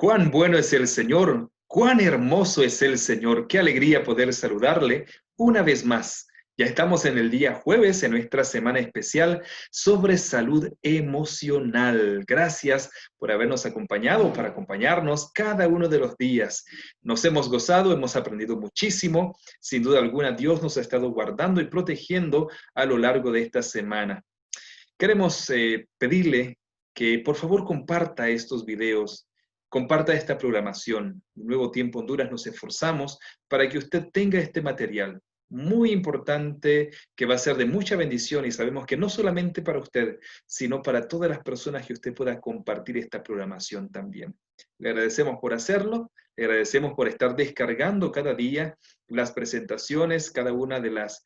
Cuán bueno es el Señor, cuán hermoso es el Señor. Qué alegría poder saludarle una vez más. Ya estamos en el día jueves, en nuestra semana especial sobre salud emocional. Gracias por habernos acompañado, por acompañarnos cada uno de los días. Nos hemos gozado, hemos aprendido muchísimo. Sin duda alguna, Dios nos ha estado guardando y protegiendo a lo largo de esta semana. Queremos pedirle que por favor comparta estos videos, comparta esta programación. En Nuevo Tiempo Honduras nos esforzamos para que usted tenga este material muy importante que va a ser de mucha bendición y sabemos que no solamente para usted, sino para todas las personas que usted pueda compartir esta programación también. Le agradecemos por hacerlo, le agradecemos por estar descargando cada día las presentaciones, cada una de las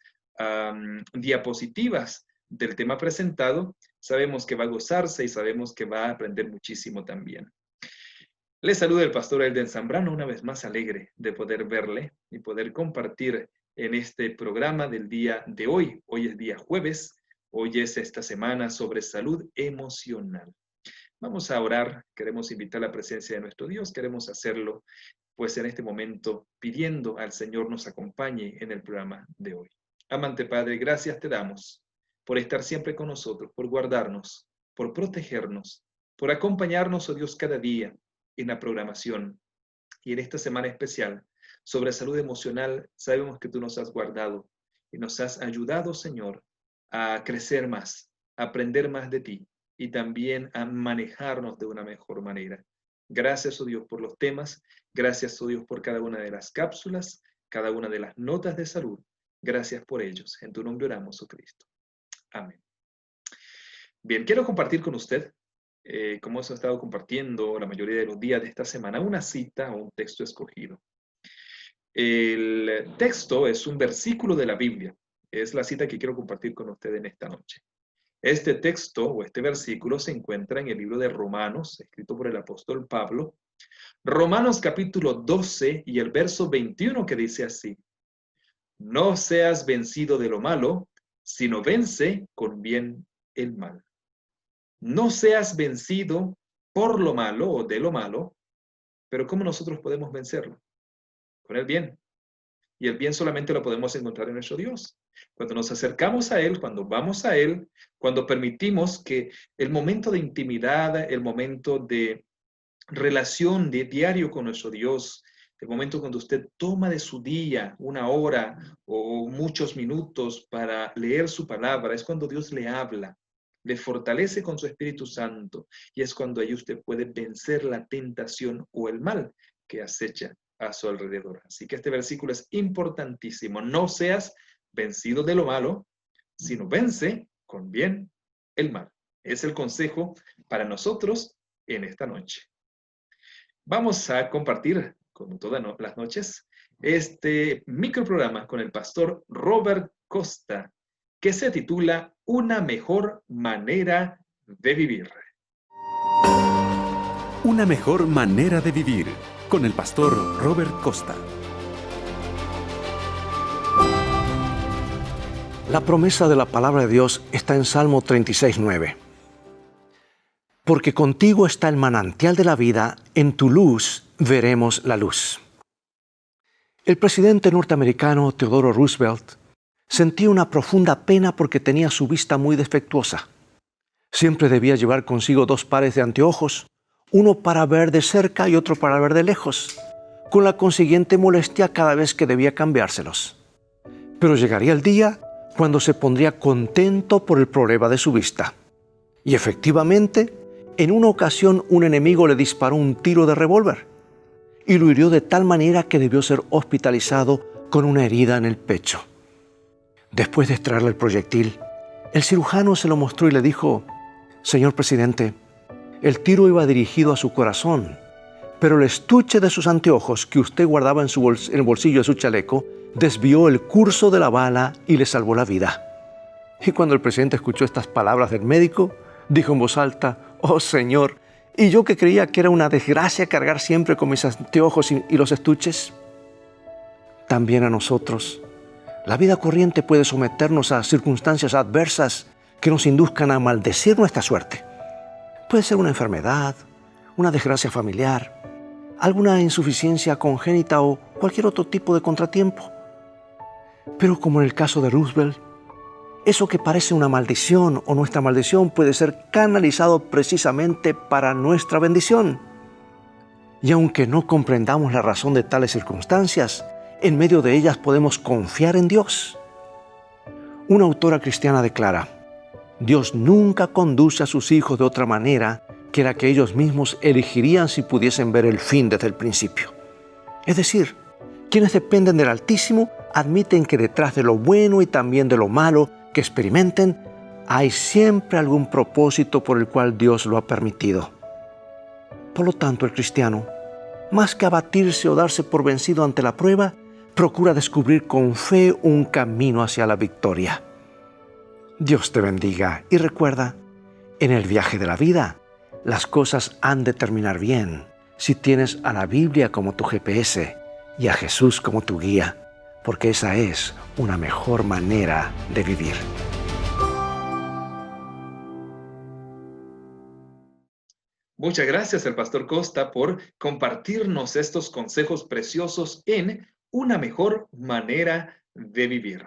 diapositivas del tema presentado. Sabemos que va a gozarse y sabemos que va a aprender muchísimo también. Les saluda el pastor Elden Zambrano, una vez más alegre de poder verle y poder compartir en este programa del día de hoy. Hoy es día jueves, hoy es esta semana sobre salud emocional. Vamos a orar, queremos invitar la presencia de nuestro Dios, queremos hacerlo pues en este momento pidiendo al Señor nos acompañe en el programa de hoy. Amante Padre, gracias te damos por estar siempre con nosotros, por guardarnos, por protegernos, por acompañarnos, oh Dios, cada día en la programación. Y en esta semana especial sobre salud emocional, sabemos que tú nos has guardado y nos has ayudado, Señor, a crecer más, a aprender más de ti y también a manejarnos de una mejor manera. Gracias, oh Dios, por los temas. Gracias, oh Dios, por cada una de las cápsulas, cada una de las notas de salud. Gracias por ellos. En tu nombre oramos, oh Cristo. Amén. Bien, quiero compartir con usted, como hemos estado compartiendo la mayoría de los días de esta semana, una cita o un texto escogido. El texto es un versículo de la Biblia. Es la cita que quiero compartir con usted en esta noche. Este texto o este versículo se encuentra en el libro de Romanos, escrito por el apóstol Pablo. Romanos capítulo 12 y el verso 21 que dice así: No seas vencido de lo malo, sino vence con bien el mal. No seas vencido por lo malo o de lo malo, pero ¿cómo nosotros podemos vencerlo? Con el bien. Y el bien solamente lo podemos encontrar en nuestro Dios. Cuando nos acercamos a Él, cuando vamos a Él, cuando permitimos que el momento de intimidad, el momento de relación de diario con nuestro Dios, el momento cuando usted toma de su día una hora o muchos minutos para leer su palabra, es cuando Dios le habla, le fortalece con su Espíritu Santo y es cuando ahí usted puede vencer la tentación o el mal que acecha a su alrededor. Así que este versículo es importantísimo. No seas vencido de lo malo, sino vence con bien el mal. Es el consejo para nosotros en esta noche. Vamos a compartir, como todas las noches, este microprograma con el pastor Robert Costa, que se titula Una mejor manera de vivir. Una mejor manera de vivir, con el pastor Robert Costa. La promesa de la palabra de Dios está en Salmo 36:9. Porque contigo está el manantial de la vida, en tu luz veremos la luz. El presidente norteamericano Theodore Roosevelt sentía una profunda pena porque tenía su vista muy defectuosa. Siempre debía llevar consigo 2 pares de anteojos, uno para ver de cerca y otro para ver de lejos, con la consiguiente molestia cada vez que debía cambiárselos. Pero llegaría el día cuando se pondría contento por el problema de su vista. Y efectivamente, en una ocasión un enemigo le disparó un tiro de revólver y lo hirió de tal manera que debió ser hospitalizado con una herida en el pecho. Después de extraerle el proyectil, el cirujano se lo mostró y le dijo: Señor presidente, el tiro iba dirigido a su corazón, pero el estuche de sus anteojos que usted guardaba en el bolsillo de su chaleco desvió el curso de la bala y le salvó la vida. Y cuando el presidente escuchó estas palabras del médico, dijo en voz alta: Oh Señor, ¿y yo que creía que era una desgracia cargar siempre con mis anteojos y los estuches? También a nosotros, la vida corriente puede someternos a circunstancias adversas que nos induzcan a maldecir nuestra suerte. Puede ser una enfermedad, una desgracia familiar, alguna insuficiencia congénita o cualquier otro tipo de contratiempo. Pero como en el caso de Roosevelt, eso que parece una maldición o nuestra maldición puede ser canalizado precisamente para nuestra bendición. Y aunque no comprendamos la razón de tales circunstancias, en medio de ellas podemos confiar en Dios. Una autora cristiana declara: Dios nunca conduce a sus hijos de otra manera que la que ellos mismos elegirían si pudiesen ver el fin desde el principio. Es decir, quienes dependen del Altísimo admiten que detrás de lo bueno y también de lo malo que experimenten, hay siempre algún propósito por el cual Dios lo ha permitido. Por lo tanto, el cristiano, más que abatirse o darse por vencido ante la prueba, procura descubrir con fe un camino hacia la victoria. Dios te bendiga y recuerda, en el viaje de la vida, las cosas han de terminar bien si tienes a la Biblia como tu GPS y a Jesús como tu guía, porque esa es una mejor manera de vivir. Muchas gracias al Pastor Costa por compartirnos estos consejos preciosos en una mejor manera de vivir.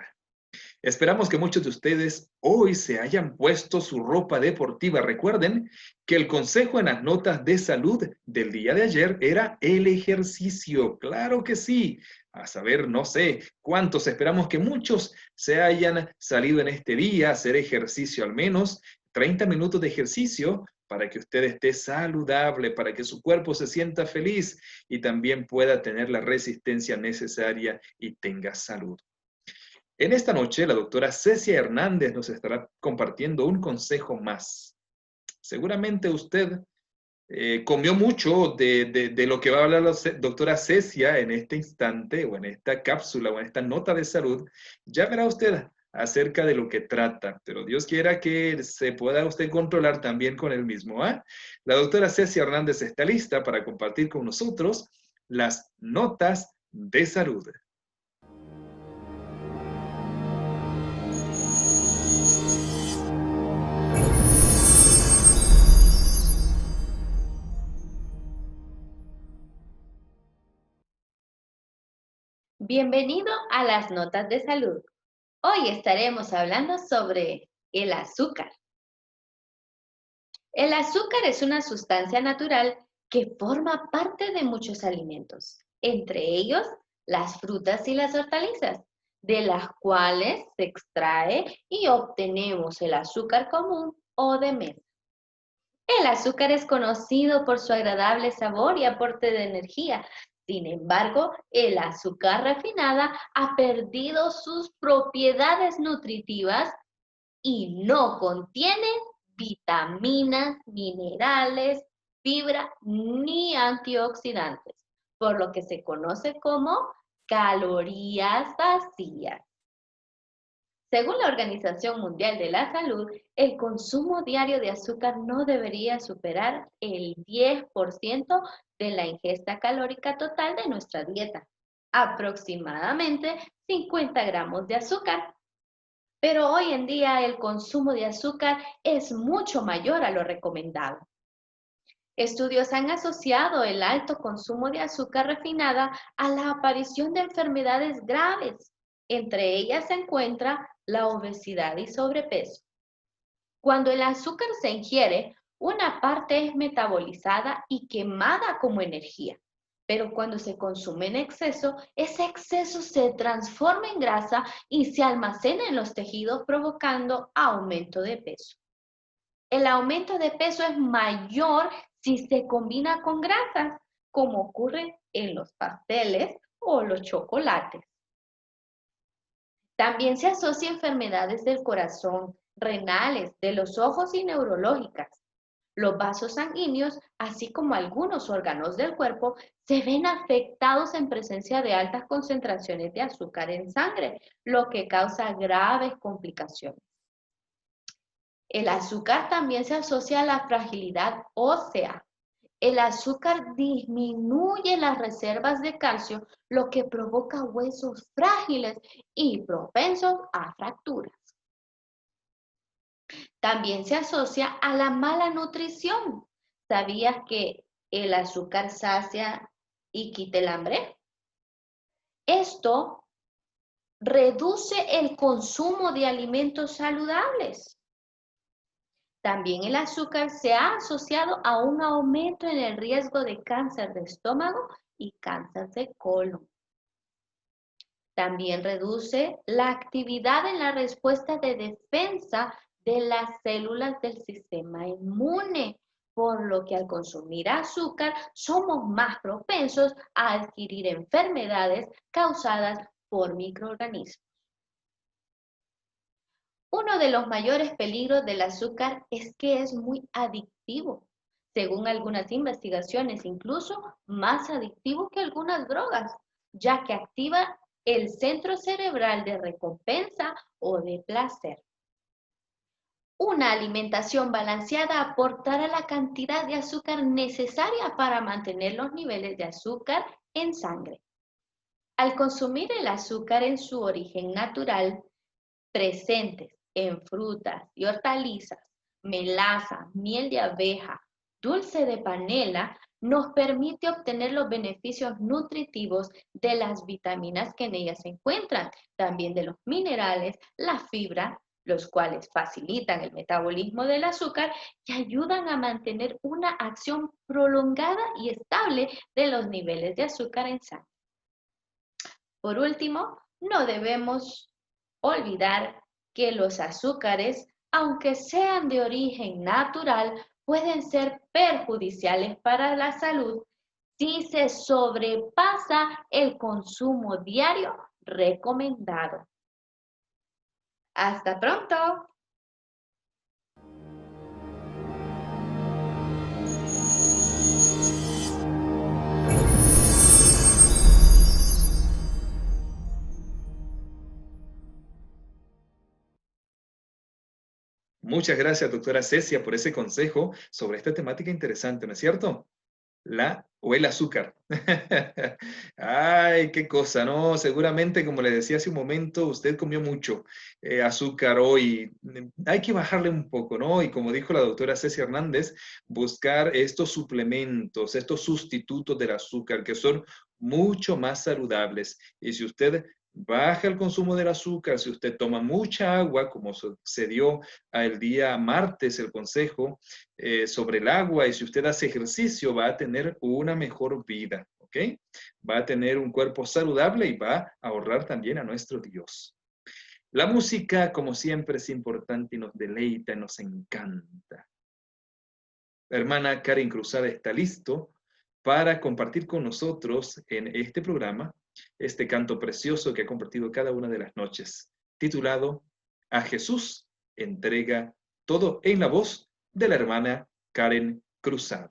Esperamos que muchos de ustedes hoy se hayan puesto su ropa deportiva. Recuerden que el consejo en las notas de salud del día de ayer era el ejercicio. Claro que sí. A saber, no sé cuántos, esperamos que muchos se hayan salido en este día a hacer ejercicio, al menos 30 minutos de ejercicio para que usted esté saludable, para que su cuerpo se sienta feliz y también pueda tener la resistencia necesaria y tenga salud. En esta noche, la doctora Cecia Hernández nos estará compartiendo un consejo más. Seguramente usted comió mucho de lo que va a hablar la doctora Cecia en este instante, o en esta cápsula, o en esta nota de salud. Ya verá usted acerca de lo que trata, pero Dios quiera que se pueda usted controlar también con el mismo. La doctora Cecia Hernández está lista para compartir con nosotros las notas de salud. Bienvenido a las notas de salud. Hoy estaremos hablando sobre el azúcar. El azúcar es una sustancia natural que forma parte de muchos alimentos, entre ellos las frutas y las hortalizas, de las cuales se extrae y obtenemos el azúcar común o de mesa. El azúcar es conocido por su agradable sabor y aporte de energía. Sin embargo, el azúcar refinada ha perdido sus propiedades nutritivas y no contiene vitaminas, minerales, fibra ni antioxidantes, por lo que se conoce como calorías vacías. Según la Organización Mundial de la Salud, el consumo diario de azúcar no debería superar el 10% de la ingesta calórica total de nuestra dieta, aproximadamente 50 gramos de azúcar. Pero hoy en día el consumo de azúcar es mucho mayor a lo recomendado. Estudios han asociado el alto consumo de azúcar refinada a la aparición de enfermedades graves. Entre ellas se encuentra la obesidad y sobrepeso. Cuando el azúcar se ingiere, una parte es metabolizada y quemada como energía. Pero cuando se consume en exceso, ese exceso se transforma en grasa y se almacena en los tejidos provocando aumento de peso. El aumento de peso es mayor si se combina con grasas, como ocurre en los pasteles o los chocolates. También se asocia a enfermedades del corazón, renales, de los ojos y neurológicas. Los vasos sanguíneos, así como algunos órganos del cuerpo, se ven afectados en presencia de altas concentraciones de azúcar en sangre, lo que causa graves complicaciones. El azúcar también se asocia a la fragilidad ósea. El azúcar disminuye las reservas de calcio, lo que provoca huesos frágiles y propensos a fracturas. También se asocia a la mala nutrición. ¿Sabías que el azúcar sacia y quite el hambre. Esto reduce el consumo de alimentos saludables. También el azúcar se ha asociado a un aumento en el riesgo de cáncer de estómago y cáncer de colon. También reduce la actividad en la respuesta de defensa de las células del sistema inmune, por lo que al consumir azúcar somos más propensos a adquirir enfermedades causadas por microorganismos. Uno de los mayores peligros del azúcar es que es muy adictivo. Según algunas investigaciones, incluso más adictivo que algunas drogas, ya que activa el centro cerebral de recompensa o de placer. Una alimentación balanceada aportará la cantidad de azúcar necesaria para mantener los niveles de azúcar en sangre. Al consumir el azúcar en su origen natural, presentes en frutas y hortalizas, melaza, miel de abeja, dulce de panela, nos permite obtener los beneficios nutritivos de las vitaminas que en ellas se encuentran, también de los minerales, la fibra, los cuales facilitan el metabolismo del azúcar y ayudan a mantener una acción prolongada y estable de los niveles de azúcar en sangre. Por último, no debemos olvidar que los azúcares, aunque sean de origen natural, pueden ser perjudiciales para la salud si se sobrepasa el consumo diario recomendado. ¡Hasta pronto! Muchas gracias, doctora Cecia, por ese consejo sobre esta temática interesante, ¿no es cierto? La o el azúcar. Ay, qué cosa, ¿no? Seguramente, como le decía hace un momento, usted comió mucho azúcar hoy. Hay que bajarle un poco, ¿no? Y como dijo la doctora Cecia Hernández, buscar estos suplementos, estos sustitutos del azúcar que son mucho más saludables. Y si usted baja el consumo del azúcar, si usted toma mucha agua, como se dio el día martes el consejo, sobre el agua, y si usted hace ejercicio va a tener una mejor vida, ¿ok? Va a tener un cuerpo saludable y va a ahorrar también a nuestro Dios. La música, como siempre, es importante y nos deleita, nos encanta. La hermana Karen Cruzada está listo para compartir con nosotros en este programa este canto precioso que ha compartido cada una de las noches, titulado A Jesús entrega todo, en la voz de la hermana Karen Cruzado.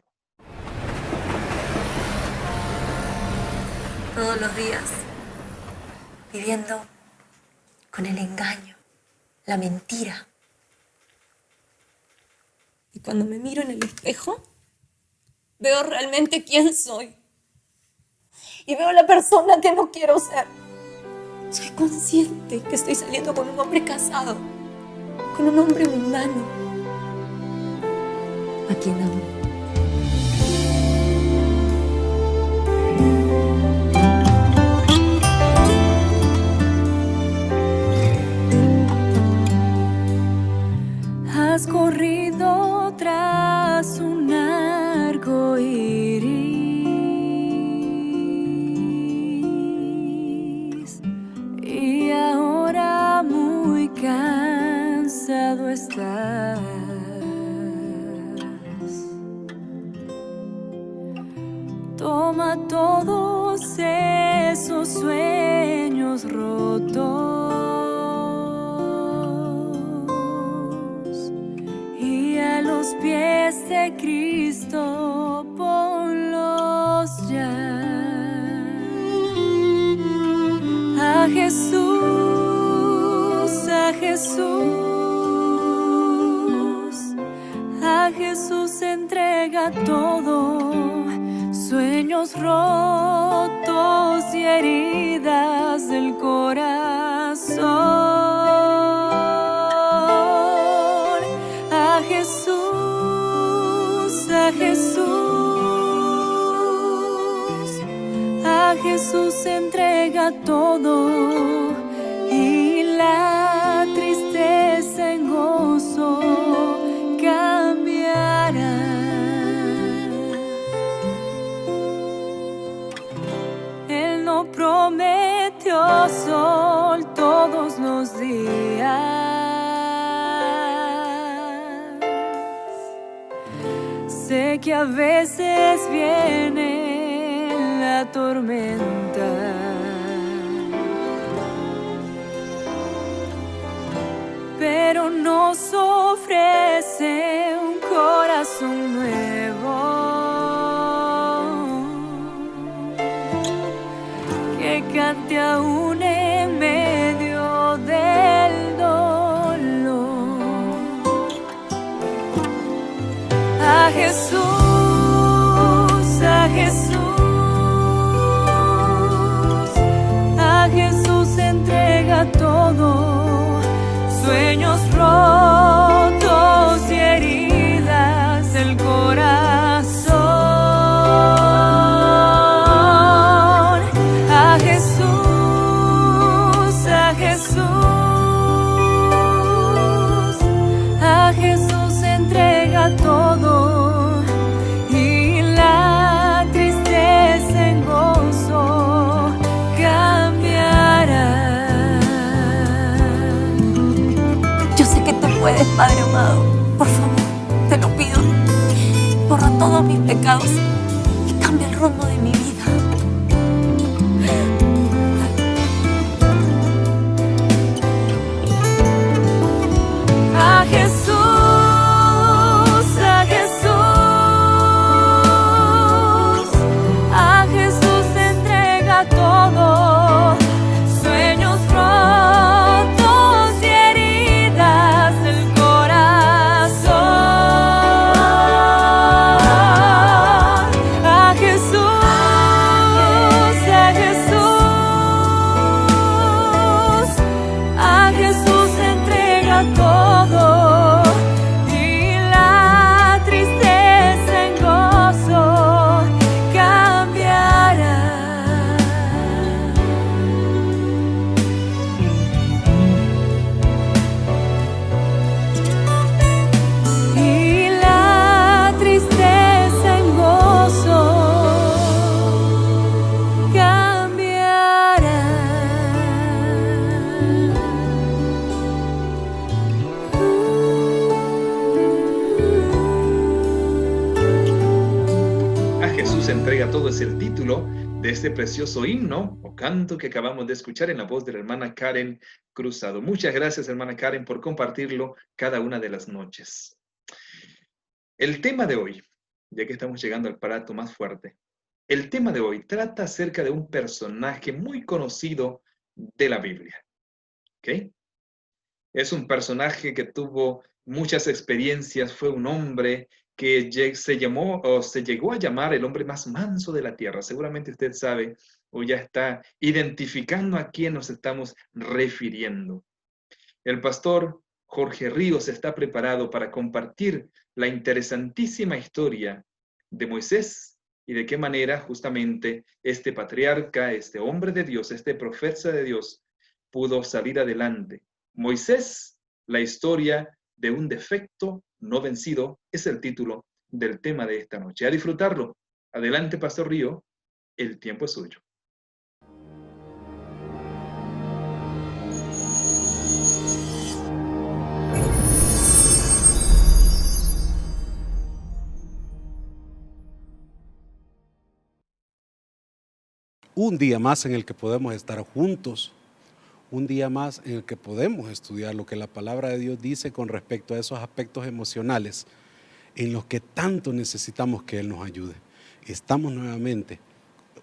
Todos los días, viviendo con el engaño, la mentira. Y cuando me miro en el espejo, veo realmente quién soy. Y veo la persona que no quiero ser. Soy consciente que estoy saliendo con un hombre casado, con un hombre humano, a quien amo. Has corrido tras un arco iris y ahora muy cansado estás. Toma todos esos sueños rotos y a los pies de Cristo ponlos ya. A Jesús, a Jesús, a Jesús entrega todo, sueños rotos y heridas del corazón. A Jesús, a Jesús, Jesús entrega todo y la tristeza en gozo cambiará. Él no prometió sol todos los días. Sé que a veces viene la tormenta, pero nos ofrece un corazón nuevo que cante aún en medio del dolor. A Jesús, a Jesús, a Jesús entrega todo, sueños rotos y heridas del corazón. A Jesús, a Jesús, a Jesús entrega todo y la tristeza en gozo cambiará. Yo sé que tú puedes, Padre amado. Por favor, te lo pido. Borra todos mis pecados y cambia el rumbo de mi vida. A Jesús, a Jesús, a Jesús entrega todo, sueños rotos y heridas del corazón. A Jesús, a Jesús, a Jesús entrega todo y la tristeza en gozo cambiará. Y la tristeza en gozo cambiará. A Jesús entrega todo es el título de este precioso himno o canto que acabamos de escuchar en la voz de la hermana Karen Cruzado. Muchas gracias, hermana Karen, por compartirlo cada una de las noches. El tema de hoy, ya que estamos llegando al plato más fuerte, el tema de hoy trata acerca de un personaje muy conocido de la Biblia. ¿Ok? Es un personaje que tuvo muchas experiencias, fue un hombre que se llamó o se llegó a llamar el hombre más manso de la tierra. Seguramente usted sabe o ya está identificando a quién nos estamos refiriendo. El pastor Jorge Ríos está preparado para compartir la interesantísima historia de Moisés y de qué manera justamente este patriarca, este hombre de Dios, este profeta de Dios pudo salir adelante. Moisés, la historia de un defecto no vencido, es el título del tema de esta noche. A disfrutarlo. Adelante, Pastor Río, el tiempo es suyo. Un día más en el que podemos estar juntos, un día más en el que podemos estudiar lo que la palabra de Dios dice con respecto a esos aspectos emocionales en los que tanto necesitamos que Él nos ayude. Estamos nuevamente,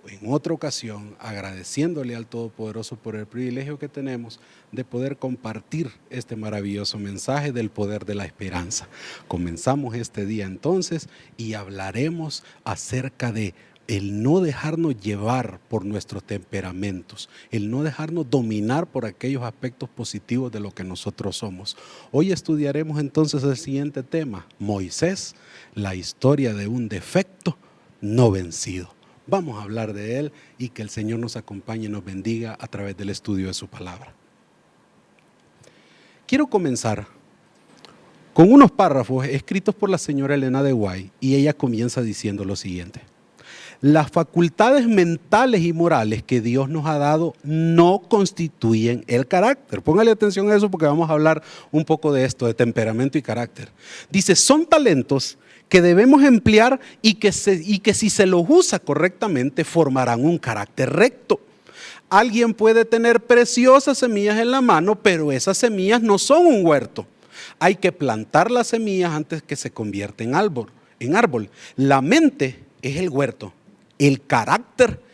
en otra ocasión, agradeciéndole al Todopoderoso por el privilegio que tenemos de poder compartir este maravilloso mensaje del poder de la esperanza. Comenzamos este día entonces y hablaremos acerca de el no dejarnos llevar por nuestros temperamentos, el no dejarnos dominar por aquellos aspectos positivos de lo que nosotros somos. Hoy estudiaremos entonces el siguiente tema, Moisés, la historia de un defecto no vencido. Vamos a hablar de Él y que el Señor nos acompañe y nos bendiga a través del estudio de su palabra. Quiero comenzar con unos párrafos escritos por la señora Elena de White, y ella comienza diciendo lo siguiente: las facultades mentales y morales que Dios nos ha dado no constituyen el carácter. Póngale atención a eso porque vamos a hablar un poco de esto, de temperamento y carácter. Dice, son talentos que debemos emplear y que si se los usa correctamente formarán un carácter recto. Alguien puede tener preciosas semillas en la mano, pero esas semillas no son un huerto. Hay que plantar las semillas antes que se convierta en árbol. La mente es el huerto, el carácter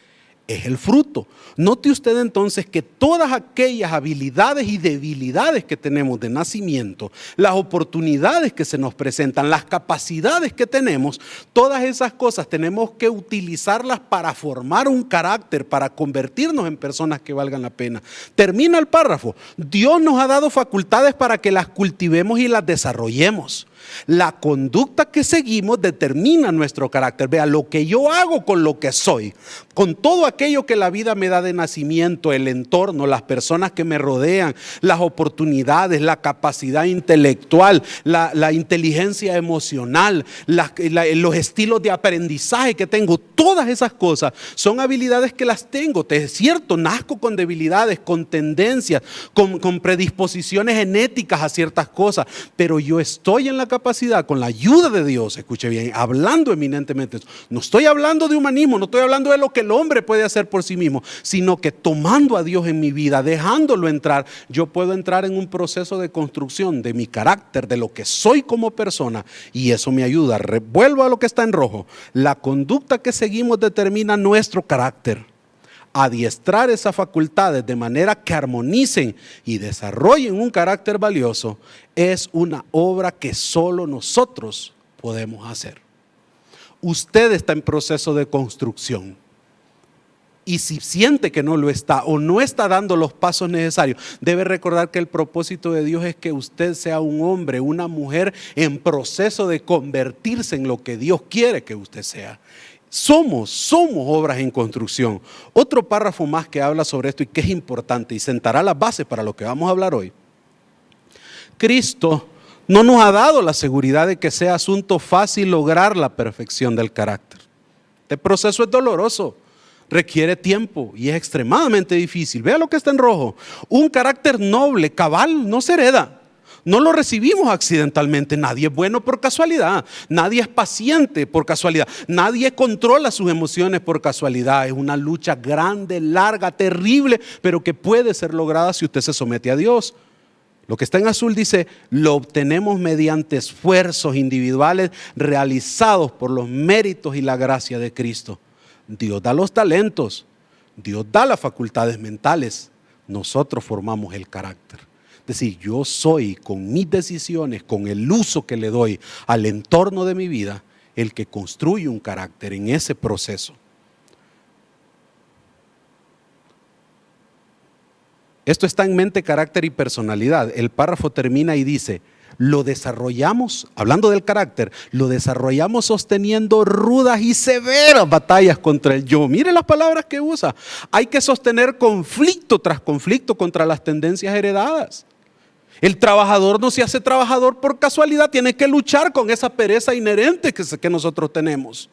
es el fruto. Note usted entonces que todas aquellas habilidades y debilidades que tenemos de nacimiento, las oportunidades que se nos presentan, las capacidades que tenemos, todas esas cosas tenemos que utilizarlas para formar un carácter, para convertirnos en personas que valgan la pena. Termina el párrafo. Dios nos ha dado facultades para que las cultivemos y las desarrollemos. La conducta que seguimos determina nuestro carácter. Vea, lo que yo hago con lo que soy, con todo aquello que la vida me da de nacimiento, el entorno, las personas que me rodean, las oportunidades, la capacidad intelectual, la inteligencia emocional, los estilos de aprendizaje que tengo, todas esas cosas son habilidades que las tengo. Es cierto, nazco con debilidades, con tendencias, con predisposiciones genéticas a ciertas cosas, pero yo estoy en la capacidad, con la ayuda de Dios, escuche bien, hablando eminentemente, no estoy hablando de humanismo, no estoy hablando de lo que el hombre puede hacer por sí mismo, sino que tomando a Dios en mi vida, dejándolo entrar, yo puedo entrar en un proceso de construcción de mi carácter, de lo que soy como persona, y eso me ayuda. Vuelvo a lo que está en rojo. La conducta que seguimos determina nuestro carácter. Adiestrar esas facultades de manera que armonicen y desarrollen un carácter valioso es una obra que solo nosotros podemos hacer. Usted está en proceso de construcción, y si siente que no lo está o no está dando los pasos necesarios, debe recordar que el propósito de Dios es que usted sea un hombre, una mujer en proceso de convertirse en lo que Dios quiere que usted sea. Somos obras en construcción. Otro párrafo más que habla sobre esto y que es importante y sentará las bases para lo que vamos a hablar hoy. Cristo no nos ha dado la seguridad de que sea asunto fácil lograr la perfección del carácter. Este proceso es doloroso, requiere tiempo y es extremadamente difícil. Vea lo que está en rojo. Un carácter noble, cabal, no se hereda. No lo recibimos accidentalmente. Nadie es bueno por casualidad. Nadie es paciente por casualidad. Nadie controla sus emociones por casualidad. Es una lucha grande, larga, terrible, pero que puede ser lograda si usted se somete a Dios. Lo que está en azul dice, lo obtenemos mediante esfuerzos individuales realizados por los méritos y la gracia de Cristo. Dios da los talentos, Dios da las facultades mentales, nosotros formamos el carácter. Es decir, yo soy con mis decisiones, con el uso que le doy al entorno de mi vida, el que construye un carácter en ese proceso. Esto está en mente, carácter y personalidad. El párrafo termina y dice, lo desarrollamos, hablando del carácter, lo desarrollamos sosteniendo rudas y severas batallas contra el yo. Mire las palabras que usa. Hay que sostener conflicto tras conflicto contra las tendencias heredadas. El trabajador no se hace trabajador por casualidad, tiene que luchar con esa pereza inherente que nosotros tenemos.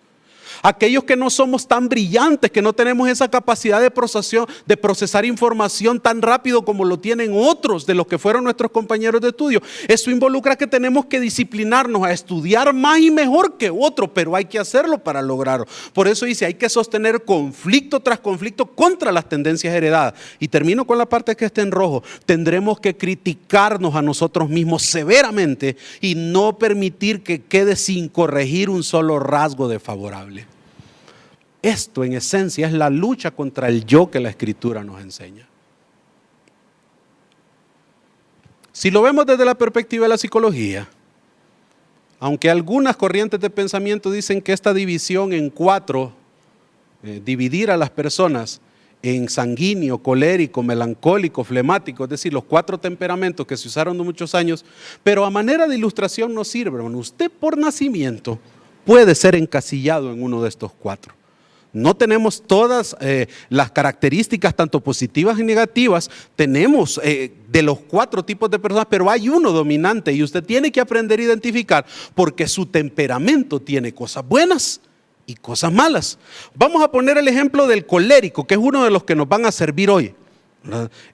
Aquellos que no somos tan brillantes, que no tenemos esa capacidad de procesar información tan rápido como lo tienen otros de los que fueron nuestros compañeros de estudio. Eso involucra que tenemos que disciplinarnos a estudiar más y mejor que otros, pero hay que hacerlo para lograrlo. Por eso dice, hay que sostener conflicto tras conflicto contra las tendencias heredadas. Y termino con la parte que está en rojo. Tendremos que criticarnos a nosotros mismos severamente y no permitir que quede sin corregir un solo rasgo desfavorable. Esto en esencia es la lucha contra el yo que la Escritura nos enseña. Si lo vemos desde la perspectiva de la psicología, aunque algunas corrientes de pensamiento dicen que esta división en 4, dividir a las personas en sanguíneo, colérico, melancólico, flemático, es decir, los 4 temperamentos que se usaron de muchos años, pero a manera de ilustración no sirve, hermano. Usted por nacimiento puede ser encasillado en uno de estos 4. No tenemos todas las características, tanto positivas y negativas. Tenemos de los 4 tipos de personas, pero hay uno dominante y usted tiene que aprender a identificar porque su temperamento tiene cosas buenas y cosas malas. Vamos a poner el ejemplo del colérico, que es uno de los que nos van a servir hoy.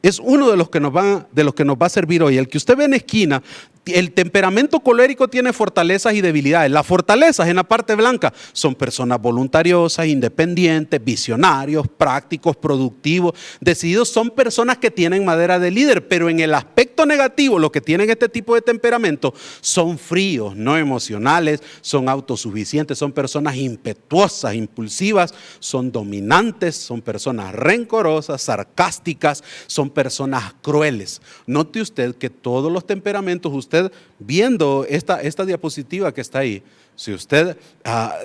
Es uno de los que nos va a servir hoy. El que usted ve en la esquina, el temperamento colérico tiene fortalezas y debilidades. Las fortalezas en la parte blanca son personas voluntariosas, independientes, visionarios, prácticos, productivos, decididos. Son personas que tienen madera de líder, pero en el aspecto negativo, los que tienen este tipo de temperamento son fríos, no emocionales, son autosuficientes, son personas impetuosas, impulsivas, son dominantes, son personas rencorosas, sarcásticas, son personas crueles. Note usted que todos los temperamentos, usted viendo esta diapositiva que está ahí, si usted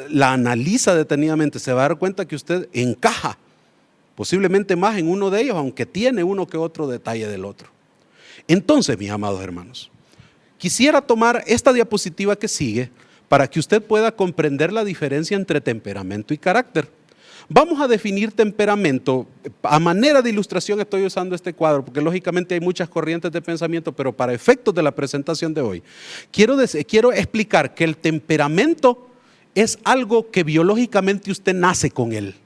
la analiza detenidamente, se va a dar cuenta que usted encaja posiblemente más en uno de ellos, aunque tiene uno que otro detalle del otro. Entonces, mis amados hermanos, quisiera tomar esta diapositiva que sigue para que usted pueda comprender la diferencia entre temperamento y carácter. Vamos a definir temperamento. A manera de ilustración estoy usando este cuadro porque lógicamente hay muchas corrientes de pensamiento, pero para efectos de la presentación de hoy quiero explicar que el temperamento es algo que biológicamente usted nace con él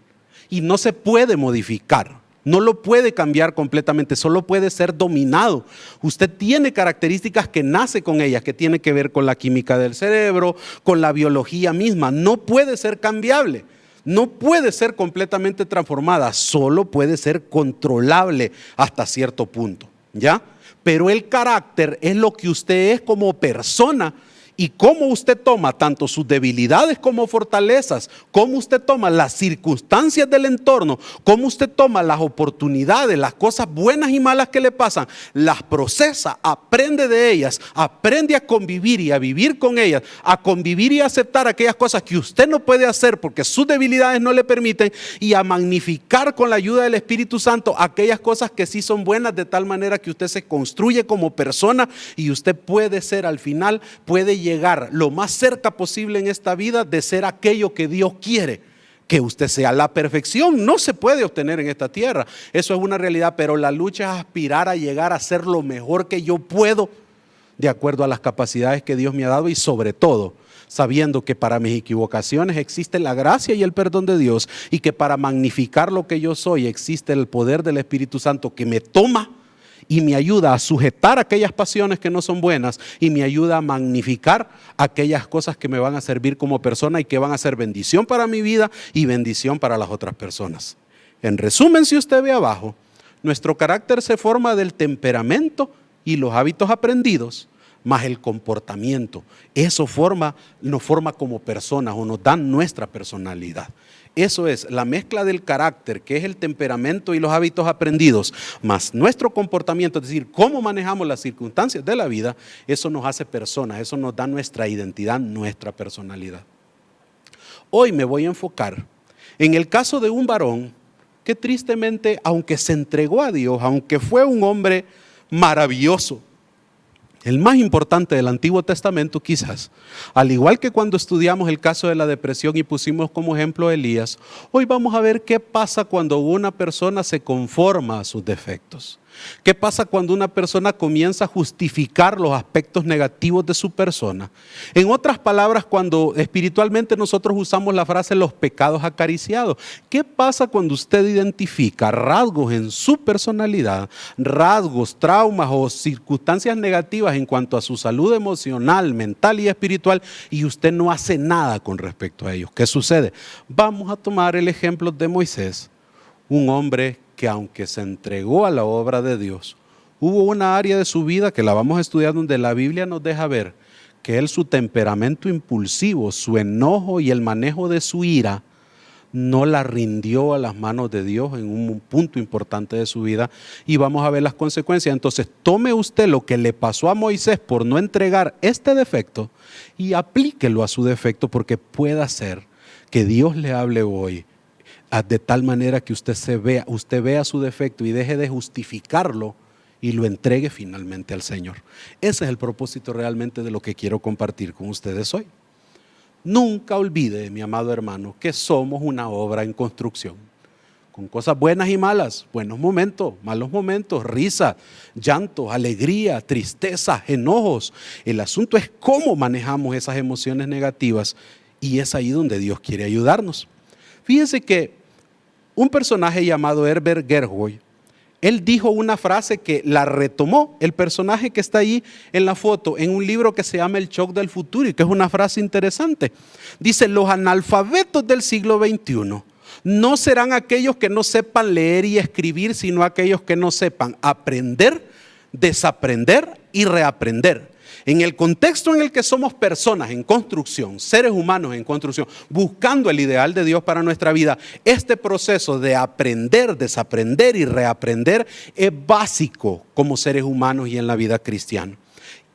y no se puede modificar. No lo puede cambiar completamente, solo puede ser dominado. Usted tiene características que nace con ellas, que tienen que ver con la química del cerebro, con la biología misma. No puede ser cambiable. No puede ser completamente transformada, solo puede ser controlable hasta cierto punto, ¿ya? Pero el carácter es lo que usted es como persona y cómo usted toma tanto sus debilidades como fortalezas, cómo usted toma las circunstancias del entorno, cómo usted toma las oportunidades, las cosas buenas y malas que le pasan, las procesa, aprende de ellas, aprende a convivir y a vivir con ellas, a convivir y a aceptar aquellas cosas que usted no puede hacer porque sus debilidades no le permiten y a magnificar con la ayuda del Espíritu Santo aquellas cosas que sí son buenas, de tal manera que usted se construye como persona y usted puede ser al final, puede llegar lo más cerca posible en esta vida de ser aquello que Dios quiere que usted sea. La perfección no se puede obtener en esta tierra, eso es una realidad, pero la lucha es aspirar a llegar a ser lo mejor que yo puedo de acuerdo a las capacidades que Dios me ha dado y sobre todo sabiendo que para mis equivocaciones existe la gracia y el perdón de Dios y que para magnificar lo que yo soy existe el poder del Espíritu Santo que me toma y me ayuda a sujetar aquellas pasiones que no son buenas y me ayuda a magnificar aquellas cosas que me van a servir como persona y que van a ser bendición para mi vida y bendición para las otras personas. En resumen, si usted ve abajo, nuestro carácter se forma del temperamento y los hábitos aprendidos, más el comportamiento. Eso nos forma como personas o nos dan nuestra personalidad. Eso es la mezcla del carácter, que es el temperamento y los hábitos aprendidos, más nuestro comportamiento, es decir, cómo manejamos las circunstancias de la vida. Eso nos hace personas, eso nos da nuestra identidad, nuestra personalidad. Hoy me voy a enfocar en el caso de un varón que tristemente, aunque se entregó a Dios, aunque fue un hombre maravilloso, el más importante del Antiguo Testamento quizás, al igual que cuando estudiamos el caso de la depresión y pusimos como ejemplo a Elías, hoy vamos a ver qué pasa cuando una persona se conforma a sus defectos. ¿Qué pasa cuando una persona comienza a justificar los aspectos negativos de su persona? En otras palabras, cuando espiritualmente nosotros usamos la frase los pecados acariciados. ¿Qué pasa cuando usted identifica rasgos en su personalidad, rasgos, traumas o circunstancias negativas en cuanto a su salud emocional, mental y espiritual y usted no hace nada con respecto a ellos? ¿Qué sucede? Vamos a tomar el ejemplo de Moisés, un hombre que aunque se entregó a la obra de Dios, hubo una área de su vida que la vamos a estudiar donde la Biblia nos deja ver que él, su temperamento impulsivo, su enojo y el manejo de su ira, no la rindió a las manos de Dios en un punto importante de su vida y vamos a ver las consecuencias. Entonces tome usted lo que le pasó a Moisés por no entregar este defecto y aplíquelo a su defecto porque pueda ser que Dios le hable hoy de tal manera que usted vea su defecto y deje de justificarlo y lo entregue finalmente al Señor. Ese es el propósito realmente de lo que quiero compartir con ustedes hoy. Nunca olvide, mi amado hermano, que somos una obra en construcción. Con cosas buenas y malas, buenos momentos, malos momentos, risa, llantos, alegría, tristeza, enojos. El asunto es cómo manejamos esas emociones negativas y es ahí donde Dios quiere ayudarnos. Fíjense que un personaje llamado Herbert Gerhard, él dijo una frase que la retomó el personaje que está ahí en la foto en un libro que se llama El Shock del Futuro y que es una frase interesante. Dice, los analfabetos del siglo XXI no serán aquellos que no sepan leer y escribir, sino aquellos que no sepan aprender, desaprender y reaprender. En el contexto en el que somos personas en construcción, seres humanos en construcción, buscando el ideal de Dios para nuestra vida, este proceso de aprender, desaprender y reaprender es básico como seres humanos y en la vida cristiana.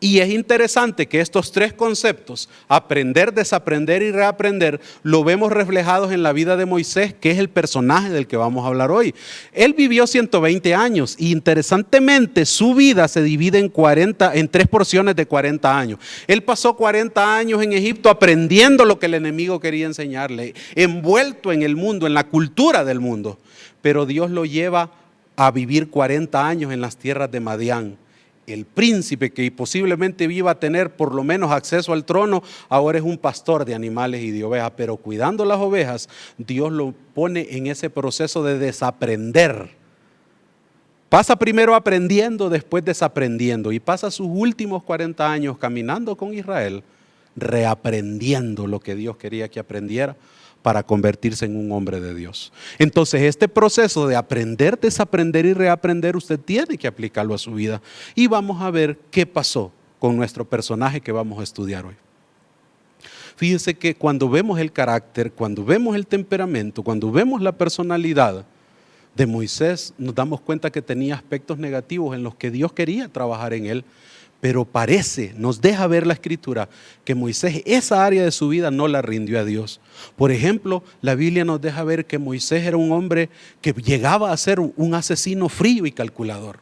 Y es interesante que estos tres conceptos, aprender, desaprender y reaprender, lo vemos reflejados en la vida de Moisés, que es el personaje del que vamos a hablar hoy. Él vivió 120 años y interesantemente su vida se divide en 3 porciones de 40 años. Él pasó 40 años en Egipto aprendiendo lo que el enemigo quería enseñarle, envuelto en el mundo, en la cultura del mundo. Pero Dios lo lleva a vivir 40 años en las tierras de Madián. El príncipe que posiblemente iba a tener por lo menos acceso al trono, ahora es un pastor de animales y de ovejas, pero cuidando las ovejas, Dios lo pone en ese proceso de desaprender. Pasa primero aprendiendo, después desaprendiendo y pasa sus últimos 40 años caminando con Israel, reaprendiendo lo que Dios quería que aprendiera para convertirse en un hombre de Dios. Entonces este proceso de aprender, desaprender y reaprender, usted tiene que aplicarlo a su vida. Y vamos a ver qué pasó con nuestro personaje que vamos a estudiar hoy. Fíjense que cuando vemos el carácter, cuando vemos el temperamento, cuando vemos la personalidad de Moisés, nos damos cuenta que tenía aspectos negativos en los que Dios quería trabajar en él. Pero nos deja ver la Escritura que Moisés esa área de su vida no la rindió a Dios. Por ejemplo, la Biblia nos deja ver que Moisés era un hombre que llegaba a ser un asesino frío y calculador.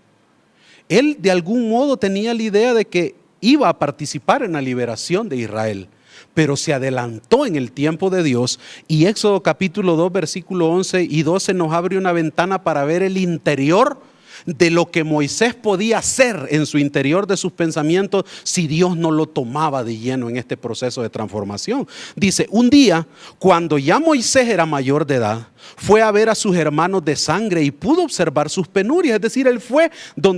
Él de algún modo tenía la idea de que iba a participar en la liberación de Israel, pero se adelantó en el tiempo de Dios y Éxodo capítulo 2, versículo 11 y 12 nos abre una ventana para ver el interior de lo que Moisés podía hacer en su interior de sus pensamientos si Dios no lo tomaba de lleno en este proceso de transformación. Dice, un día, cuando ya Moisés era mayor de edad, fue a ver a sus hermanos de sangre y pudo observar sus penurias. Es decir, él fue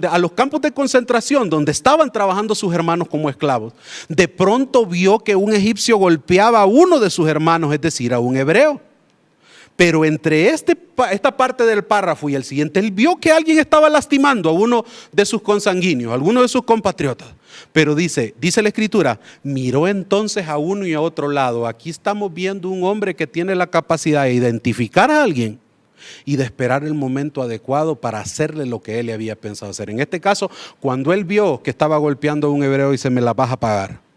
a los campos de concentración donde estaban trabajando sus hermanos como esclavos. De pronto vio que un egipcio golpeaba a uno de sus hermanos, es decir, a un hebreo. Pero entre esta parte del párrafo y el siguiente, él vio que alguien estaba lastimando a uno de sus consanguíneos, a alguno de sus compatriotas. Pero dice la Escritura, miró entonces a uno y a otro lado. Aquí estamos viendo un hombre que tiene la capacidad de identificar a alguien y de esperar el momento adecuado para hacerle lo que él le había pensado hacer. En este caso, cuando él vio que estaba golpeando a un hebreo, dice, me la vas a pagar.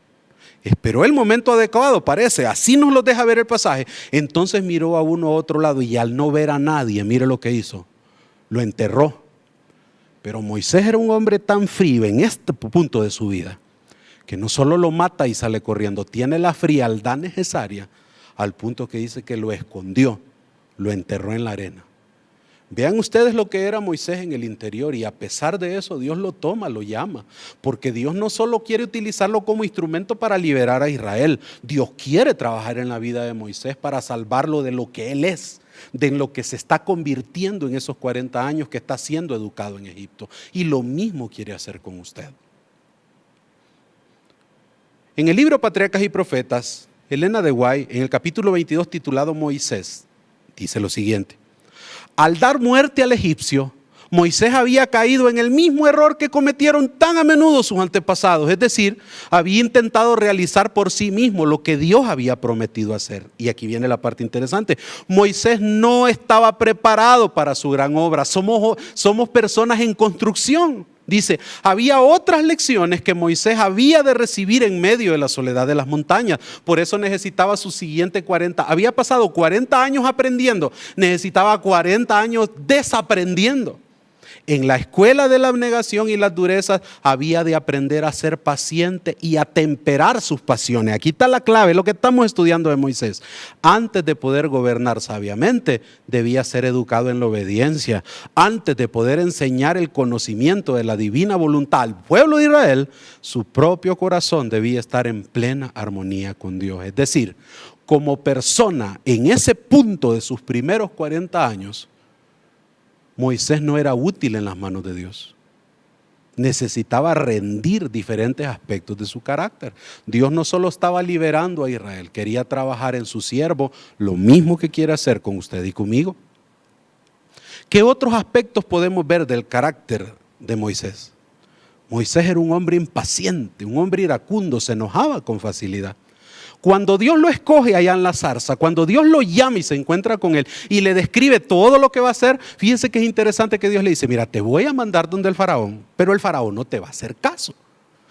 Esperó el momento adecuado, parece, así nos lo deja ver el pasaje. Entonces miró a uno a otro lado y al no ver a nadie, mire lo que hizo, lo enterró. Pero Moisés era un hombre tan frío en este punto de su vida, que no solo lo mata y sale corriendo, tiene la frialdad necesaria al punto que dice que lo escondió, lo enterró en la arena. Vean ustedes lo que era Moisés en el interior y a pesar de eso Dios lo toma, lo llama, porque Dios no solo quiere utilizarlo como instrumento para liberar a Israel, Dios quiere trabajar en la vida de Moisés para salvarlo de lo que él es, de lo que se está convirtiendo en esos 40 años que está siendo educado en Egipto. Y lo mismo quiere hacer con usted. En el libro Patriarcas y Profetas, Elena de White, en el capítulo 22 titulado Moisés, dice lo siguiente. Al dar muerte al egipcio, Moisés había caído en el mismo error que cometieron tan a menudo sus antepasados, es decir, había intentado realizar por sí mismo lo que Dios había prometido hacer. Y aquí viene la parte interesante. Moisés no estaba preparado para su gran obra. Somos personas en construcción. Dice, había otras lecciones que Moisés había de recibir en medio de la soledad de las montañas. Por eso necesitaba sus siguientes 40. Había pasado 40 años aprendiendo, necesitaba 40 años desaprendiendo. En la escuela de la abnegación y las durezas había de aprender a ser paciente y a temperar sus pasiones. Aquí está la clave, lo que estamos estudiando de Moisés. Antes de poder gobernar sabiamente, debía ser educado en la obediencia. Antes de poder enseñar el conocimiento de la divina voluntad al pueblo de Israel, su propio corazón debía estar en plena armonía con Dios. Es decir, como persona en ese punto de sus primeros 40 años, Moisés no era útil en las manos de Dios. Necesitaba rendir diferentes aspectos de su carácter. Dios no solo estaba liberando a Israel, quería trabajar en su siervo, lo mismo que quiere hacer con usted y conmigo. ¿Qué otros aspectos podemos ver del carácter de Moisés? Moisés era un hombre impaciente, un hombre iracundo, se enojaba con facilidad. Cuando Dios lo escoge allá en la zarza, cuando Dios lo llama y se encuentra con él y le describe todo lo que va a hacer, fíjense que es interesante que Dios le dice, mira, te voy a mandar donde el faraón, pero el faraón no te va a hacer caso.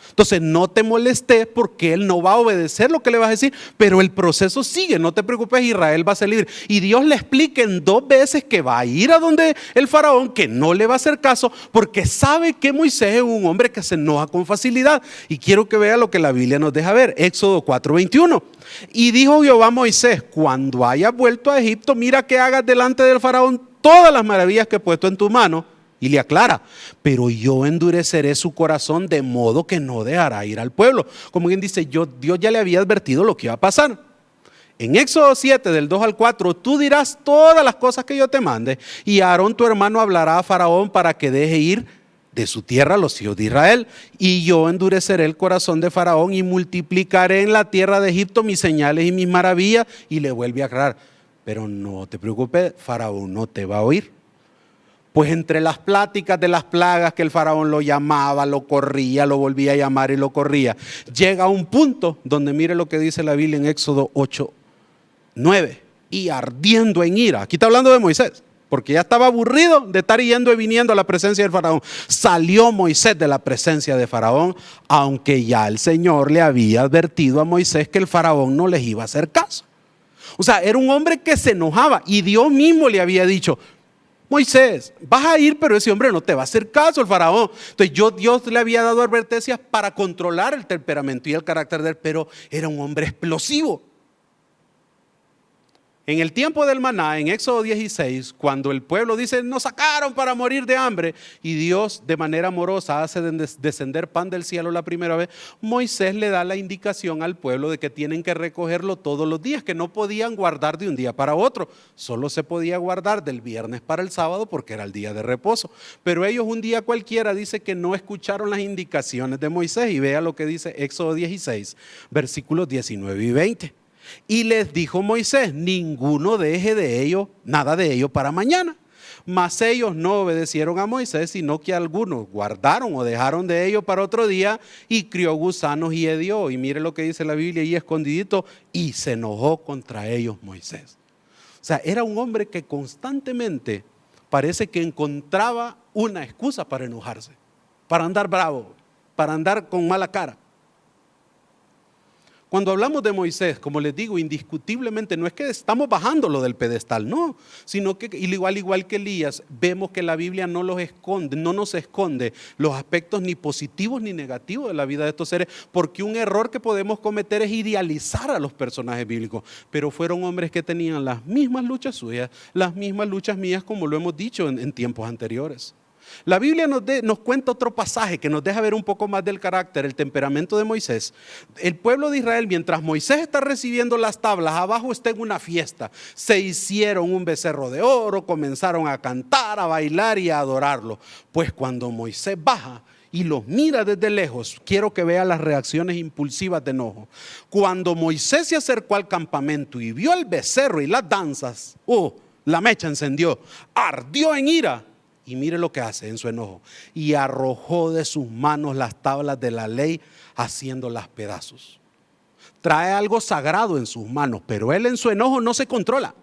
Entonces no te molestes porque él no va a obedecer lo que le vas a decir, pero el proceso sigue, no te preocupes, Israel va a ser libre. Y Dios le explica en 2 veces que va a ir a donde el faraón, que no le va a hacer caso, porque sabe que Moisés es un hombre que se enoja con facilidad. Y quiero que vea lo que la Biblia nos deja ver, Éxodo 4:21. Y dijo Jehová a Moisés, cuando hayas vuelto a Egipto, mira que hagas delante del faraón todas las maravillas que he puesto en tu mano. Y le aclara, pero yo endureceré su corazón de modo que no dejará ir al pueblo. Como quien dice, Dios ya le había advertido lo que iba a pasar. En Éxodo 7, del 2 al 4, tú dirás todas las cosas que yo te mande, y Aarón tu hermano hablará a Faraón para que deje ir de su tierra a los hijos de Israel. Y yo endureceré el corazón de Faraón y multiplicaré en la tierra de Egipto mis señales y mis maravillas. Y le vuelve a aclarar, pero no te preocupes, Faraón no te va a oír. Pues entre las pláticas de las plagas que el faraón lo llamaba, lo corría, lo volvía a llamar y lo corría, llega a un punto donde mire lo que dice la Biblia en Éxodo 8:9, y ardiendo en ira, aquí está hablando de Moisés, porque ya estaba aburrido de estar yendo y viniendo a la presencia del faraón, salió Moisés de la presencia de faraón, aunque ya el Señor le había advertido a Moisés que el faraón no les iba a hacer caso. O sea, era un hombre que se enojaba y Dios mismo le había dicho, Moisés, vas a ir, pero ese hombre no te va a hacer caso, el faraón. Entonces Dios le había dado advertencias para controlar el temperamento y el carácter de él, pero era un hombre explosivo. En el tiempo del maná, en Éxodo 16, cuando el pueblo dice, nos sacaron para morir de hambre, y Dios de manera amorosa hace descender pan del cielo la primera vez, Moisés le da la indicación al pueblo de que tienen que recogerlo todos los días, que no podían guardar de un día para otro, solo se podía guardar del viernes para el sábado porque era el día de reposo. Pero ellos un día cualquiera dice que no escucharon las indicaciones de Moisés, y vea lo que dice Éxodo 16, versículos 19 y 20. Y les dijo Moisés, ninguno deje de ello, nada de ello para mañana. Mas ellos no obedecieron a Moisés, sino que algunos guardaron o dejaron de ello para otro día, y crió gusanos y hedió. Y mire lo que dice la Biblia, y escondidito, y se enojó contra ellos Moisés. O sea, era un hombre que constantemente parece que encontraba una excusa para enojarse, para andar bravo, para andar con mala cara. Cuando hablamos de Moisés, como les digo, indiscutiblemente no es que estamos bajándolo del pedestal, no, sino que igual que Elías, vemos que la Biblia no los esconde, no nos esconde los aspectos ni positivos ni negativos de la vida de estos seres, porque un error que podemos cometer es idealizar a los personajes bíblicos, pero fueron hombres que tenían las mismas luchas suyas, las mismas luchas mías, como lo hemos dicho en tiempos anteriores. La Biblia nos cuenta otro pasaje que nos deja ver un poco más del carácter, el temperamento de Moisés. El pueblo de Israel, mientras Moisés está recibiendo las tablas, abajo está en una fiesta. Se hicieron un becerro de oro, comenzaron a cantar, a bailar y a adorarlo. Pues cuando Moisés baja y los mira desde lejos, quiero que vea las reacciones impulsivas de enojo. Cuando Moisés se acercó al campamento y vio el becerro y las danzas, la mecha encendió, ardió en ira. Y mire lo que hace en su enojo. Y arrojó de sus manos las tablas de la ley, haciéndolas pedazos. Trae algo sagrado en sus manos, pero él en su enojo no se controla.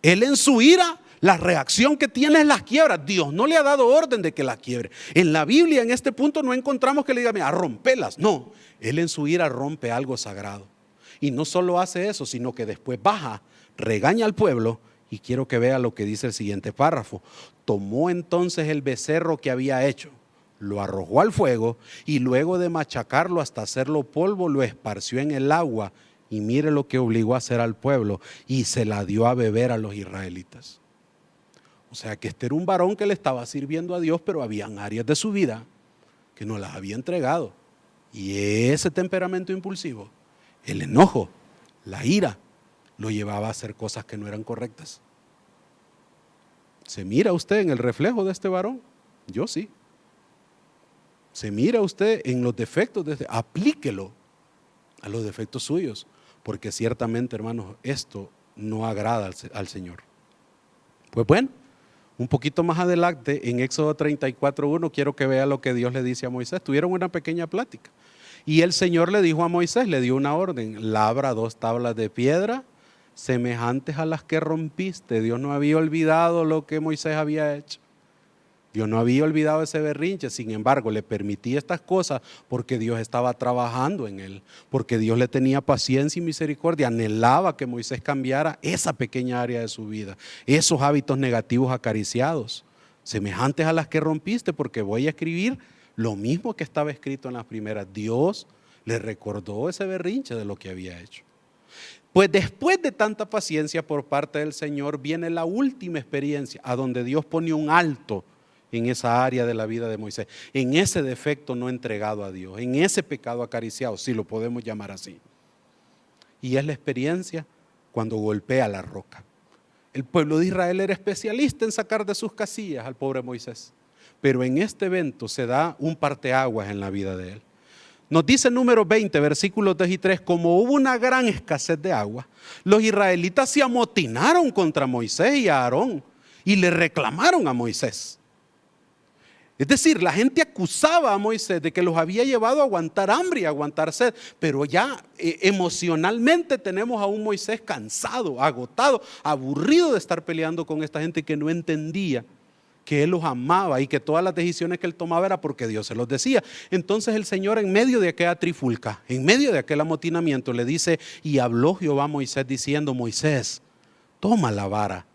Él en su ira, la reacción que tiene es las quiebras. Dios no le ha dado orden de que las quiebre. En la Biblia, en este punto, no encontramos que le diga, mira, rompelas. No, él en su ira rompe algo sagrado. Y no solo hace eso, sino que después baja, regaña al pueblo Y quiero que vea lo que dice el siguiente párrafo. Tomó entonces el becerro que había hecho, lo arrojó al fuego y luego de machacarlo hasta hacerlo polvo, lo esparció en el agua. Y mire lo que obligó a hacer al pueblo y se la dio a beber a los israelitas. O sea que este era un varón que le estaba sirviendo a Dios, pero habían áreas de su vida que no las había entregado. Y ese temperamento impulsivo, el enojo, la ira, lo llevaba a hacer cosas que no eran correctas. ¿Se mira usted en el reflejo de este varón? Yo sí. ¿Se mira usted en los defectos de este? Aplíquelo a los defectos suyos, porque ciertamente, hermanos, esto no agrada al Señor. Pues bueno, un poquito más adelante, en Éxodo 34:1, quiero que vea lo que Dios le dice a Moisés. Tuvieron una pequeña plática. Y el Señor le dijo a Moisés, le dio una orden: labra 2 tablas de piedra semejantes a las que rompiste. Dios no había olvidado lo que Moisés había hecho. Dios no había olvidado ese berrinche, sin embargo, le permitía estas cosas porque Dios estaba trabajando en él, porque Dios le tenía paciencia y misericordia, anhelaba que Moisés cambiara esa pequeña área de su vida, esos hábitos negativos acariciados, semejantes a las que rompiste, porque voy a escribir lo mismo que estaba escrito en las primeras. Dios le recordó ese berrinche de lo que había hecho. Pues después de tanta paciencia por parte del Señor, viene la última experiencia, a donde Dios pone un alto en esa área de la vida de Moisés, en ese defecto no entregado a Dios, en ese pecado acariciado, si lo podemos llamar así. Y es la experiencia cuando golpea la roca. El pueblo de Israel era especialista en sacar de sus casillas al pobre Moisés, pero en este evento se da un parteaguas en la vida de él. Nos dice Números 20, versículos 2 y 3, como hubo una gran escasez de agua, los israelitas se amotinaron contra Moisés y a Aarón y le reclamaron a Moisés. Es decir, la gente acusaba a Moisés de que los había llevado a aguantar hambre y a aguantar sed, pero ya emocionalmente tenemos a un Moisés cansado, agotado, aburrido de estar peleando con esta gente que no entendía que él los amaba y que todas las decisiones que él tomaba era porque Dios se los decía. Entonces el Señor, en medio de aquella trifulca, en medio de aquel amotinamiento, le dice: y habló Jehová a Moisés diciendo: Moisés, toma la vara,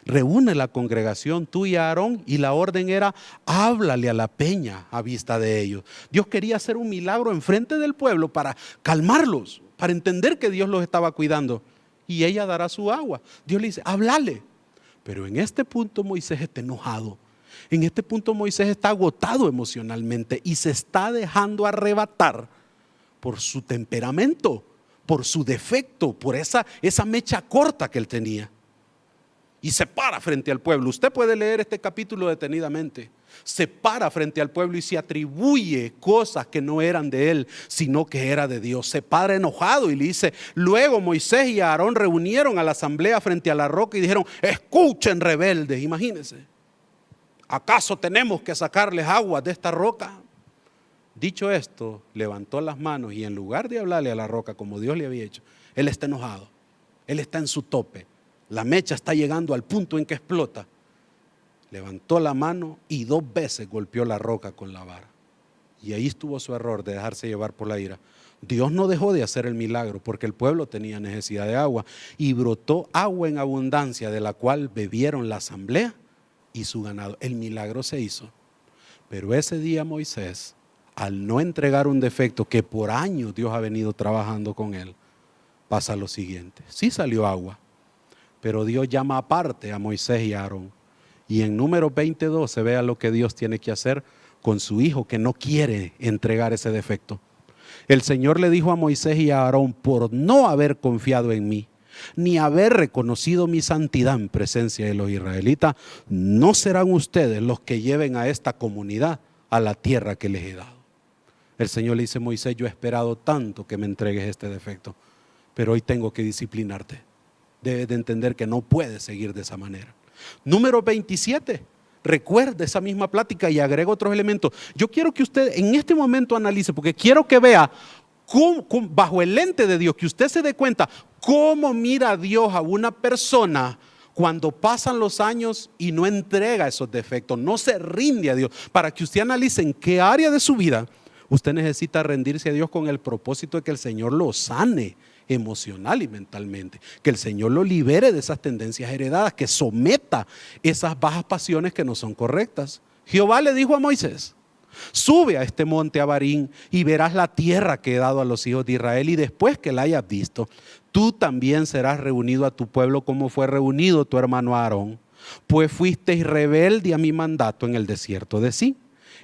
reúne la congregación, tú y Aarón, y la orden era: háblale a la peña a vista de ellos. Dios quería hacer un milagro enfrente del pueblo para calmarlos, para entender que Dios los estaba cuidando, y ella dará su agua. Dios le dice: háblale. Pero en este punto Moisés está enojado. En este punto Moisés está agotado emocionalmente y se está dejando arrebatar por su temperamento, por su defecto, por esa mecha corta que él tenía. Y se para frente al pueblo. Usted puede leer este capítulo detenidamente. Se para frente al pueblo y se atribuye cosas que no eran de él, sino que era de Dios. Se para enojado y le dice: luego Moisés y Aarón reunieron a la asamblea frente a la roca y dijeron: escuchen, rebeldes. Imagínense, ¿acaso tenemos que sacarles agua de esta roca? Dicho esto, levantó las manos y en lugar de hablarle a la roca como Dios le había hecho, él está enojado, él está en su tope. La mecha está llegando al punto en que explota. Levantó la mano y 2 veces golpeó la roca con la vara. Y ahí estuvo su error de dejarse llevar por la ira. Dios no dejó de hacer el milagro porque el pueblo tenía necesidad de agua. Y brotó agua en abundancia, de la cual bebieron la asamblea y su ganado. El milagro se hizo. Pero ese día Moisés, al no entregar un defecto que por años Dios ha venido trabajando con él, pasa lo siguiente: sí salió agua, pero Dios llama aparte a Moisés y a Aarón. Y en Números 22 se vea lo que Dios tiene que hacer con su hijo que no quiere entregar ese defecto. El Señor le dijo a Moisés y a Aarón: por no haber confiado en mí, ni haber reconocido mi santidad en presencia de los israelitas, no serán ustedes los que lleven a esta comunidad a la tierra que les he dado. El Señor le dice: Moisés, yo he esperado tanto que me entregues este defecto, pero hoy tengo que disciplinarte. Debes de entender que no puedes seguir de esa manera. Número 27, recuerde esa misma plática y agrega otros elementos. Yo quiero que usted en este momento analice, porque quiero que vea cómo, bajo el lente de Dios, que usted se dé cuenta cómo mira Dios a una persona cuando pasan los años y no entrega esos defectos, no se rinde a Dios, para que usted analice en qué área de su vida usted necesita rendirse a Dios con el propósito de que el Señor lo sane emocional y mentalmente. Que el Señor lo libere de esas tendencias heredadas, que someta esas bajas pasiones que no son correctas. Jehová le dijo a Moisés: sube a este monte Abarín y verás la tierra que he dado a los hijos de Israel, y después que la hayas visto, tú también serás reunido a tu pueblo como fue reunido tu hermano Aarón, pues fuisteis rebelde a mi mandato en el desierto de Sin,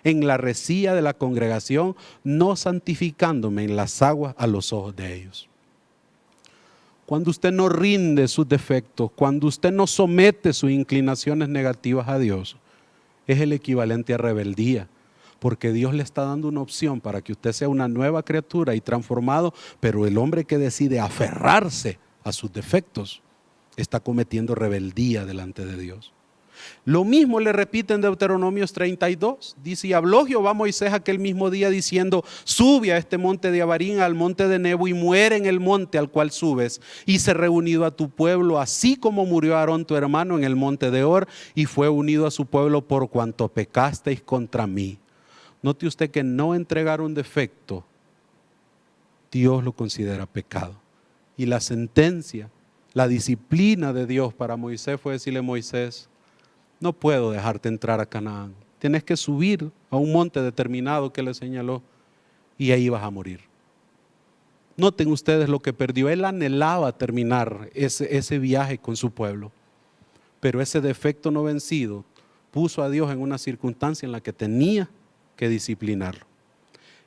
en la resilla de la congregación, no santificándome en las aguas a los ojos de ellos. Cuando usted no rinde sus defectos, cuando usted no somete sus inclinaciones negativas a Dios, es el equivalente a rebeldía, porque Dios le está dando una opción para que usted sea una nueva criatura y transformado, pero el hombre que decide aferrarse a sus defectos está cometiendo rebeldía delante de Dios. Lo mismo le repite en Deuteronomios 32, dice: y habló Jehová a Moisés aquel mismo día diciendo: sube a este monte de Abarín, al monte de Nebo, y muere en el monte al cual subes, y sé reunido a tu pueblo, así como murió Aarón tu hermano en el monte de Hor, y fue unido a su pueblo por cuanto pecasteis contra mí. Note usted que no entregar un defecto, Dios lo considera pecado. Y la sentencia, la disciplina de Dios para Moisés fue decirle: Moisés, no puedo dejarte entrar a Canaán. Tienes que subir a un monte determinado que le señaló, y ahí vas a morir. Noten ustedes lo que perdió. Él anhelaba terminar ese viaje con su pueblo, pero ese defecto no vencido puso a Dios en una circunstancia en la que tenía que disciplinarlo.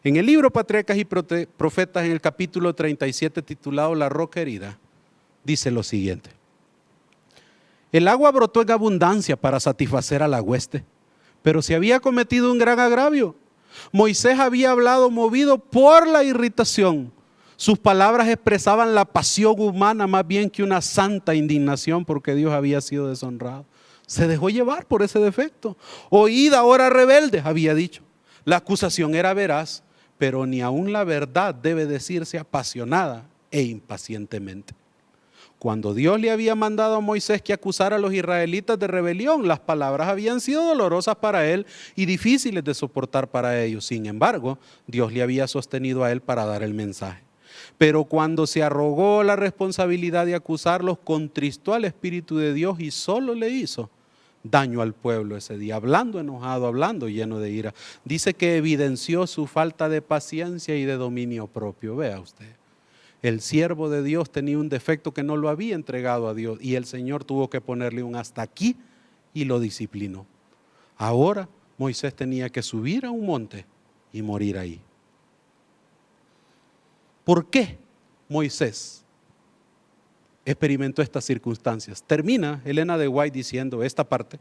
En el libro Patriarcas y Profetas, en el capítulo 37, titulado La roca herida, dice lo siguiente: el agua brotó en abundancia para satisfacer a la hueste, pero se había cometido un gran agravio. Moisés había hablado movido por la irritación. Sus palabras expresaban la pasión humana más bien que una santa indignación porque Dios había sido deshonrado. Se dejó llevar por ese defecto. Oíd ahora, rebeldes, había dicho. La acusación era veraz, pero ni aun la verdad debe decirse apasionada e impacientemente. Cuando Dios le había mandado a Moisés que acusara a los israelitas de rebelión, las palabras habían sido dolorosas para él y difíciles de soportar para ellos. Sin embargo, Dios le había sostenido a él para dar el mensaje. Pero cuando se arrogó la responsabilidad de acusarlos, contristó al Espíritu de Dios y solo le hizo daño al pueblo ese día, hablando enojado, hablando lleno de ira. Dice que evidenció su falta de paciencia y de dominio propio. Vea usted, el siervo de Dios tenía un defecto que no lo había entregado a Dios, y el Señor tuvo que ponerle un hasta aquí y lo disciplinó. Ahora Moisés tenía que subir a un monte y morir ahí. ¿Por qué Moisés experimentó estas circunstancias? Termina Elena de White diciendo esta parte: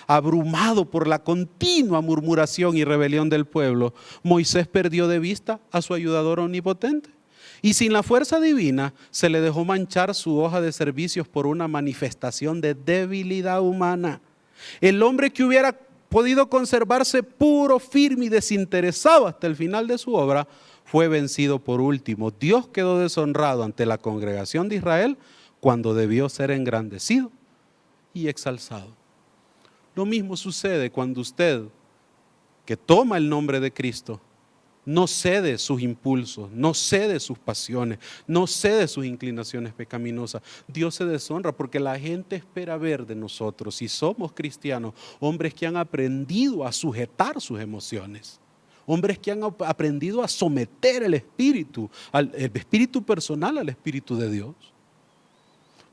abrumado por la continua murmuración y rebelión del pueblo, Moisés perdió de vista a su ayudador omnipotente, y sin la fuerza divina se le dejó manchar su hoja de servicios por una manifestación de debilidad humana. El hombre que hubiera podido conservarse puro, firme y desinteresado hasta el final de su obra fue vencido por último. Dios quedó deshonrado ante la congregación de Israel cuando debió ser engrandecido y exalzado. Lo mismo sucede cuando usted, que toma el nombre de Cristo, no cede sus impulsos, no cede sus pasiones, no cede sus inclinaciones pecaminosas. Dios se deshonra porque la gente espera ver de nosotros, si somos cristianos, hombres que han aprendido a sujetar sus emociones, hombres que han aprendido a someter el espíritu personal al Espíritu de Dios.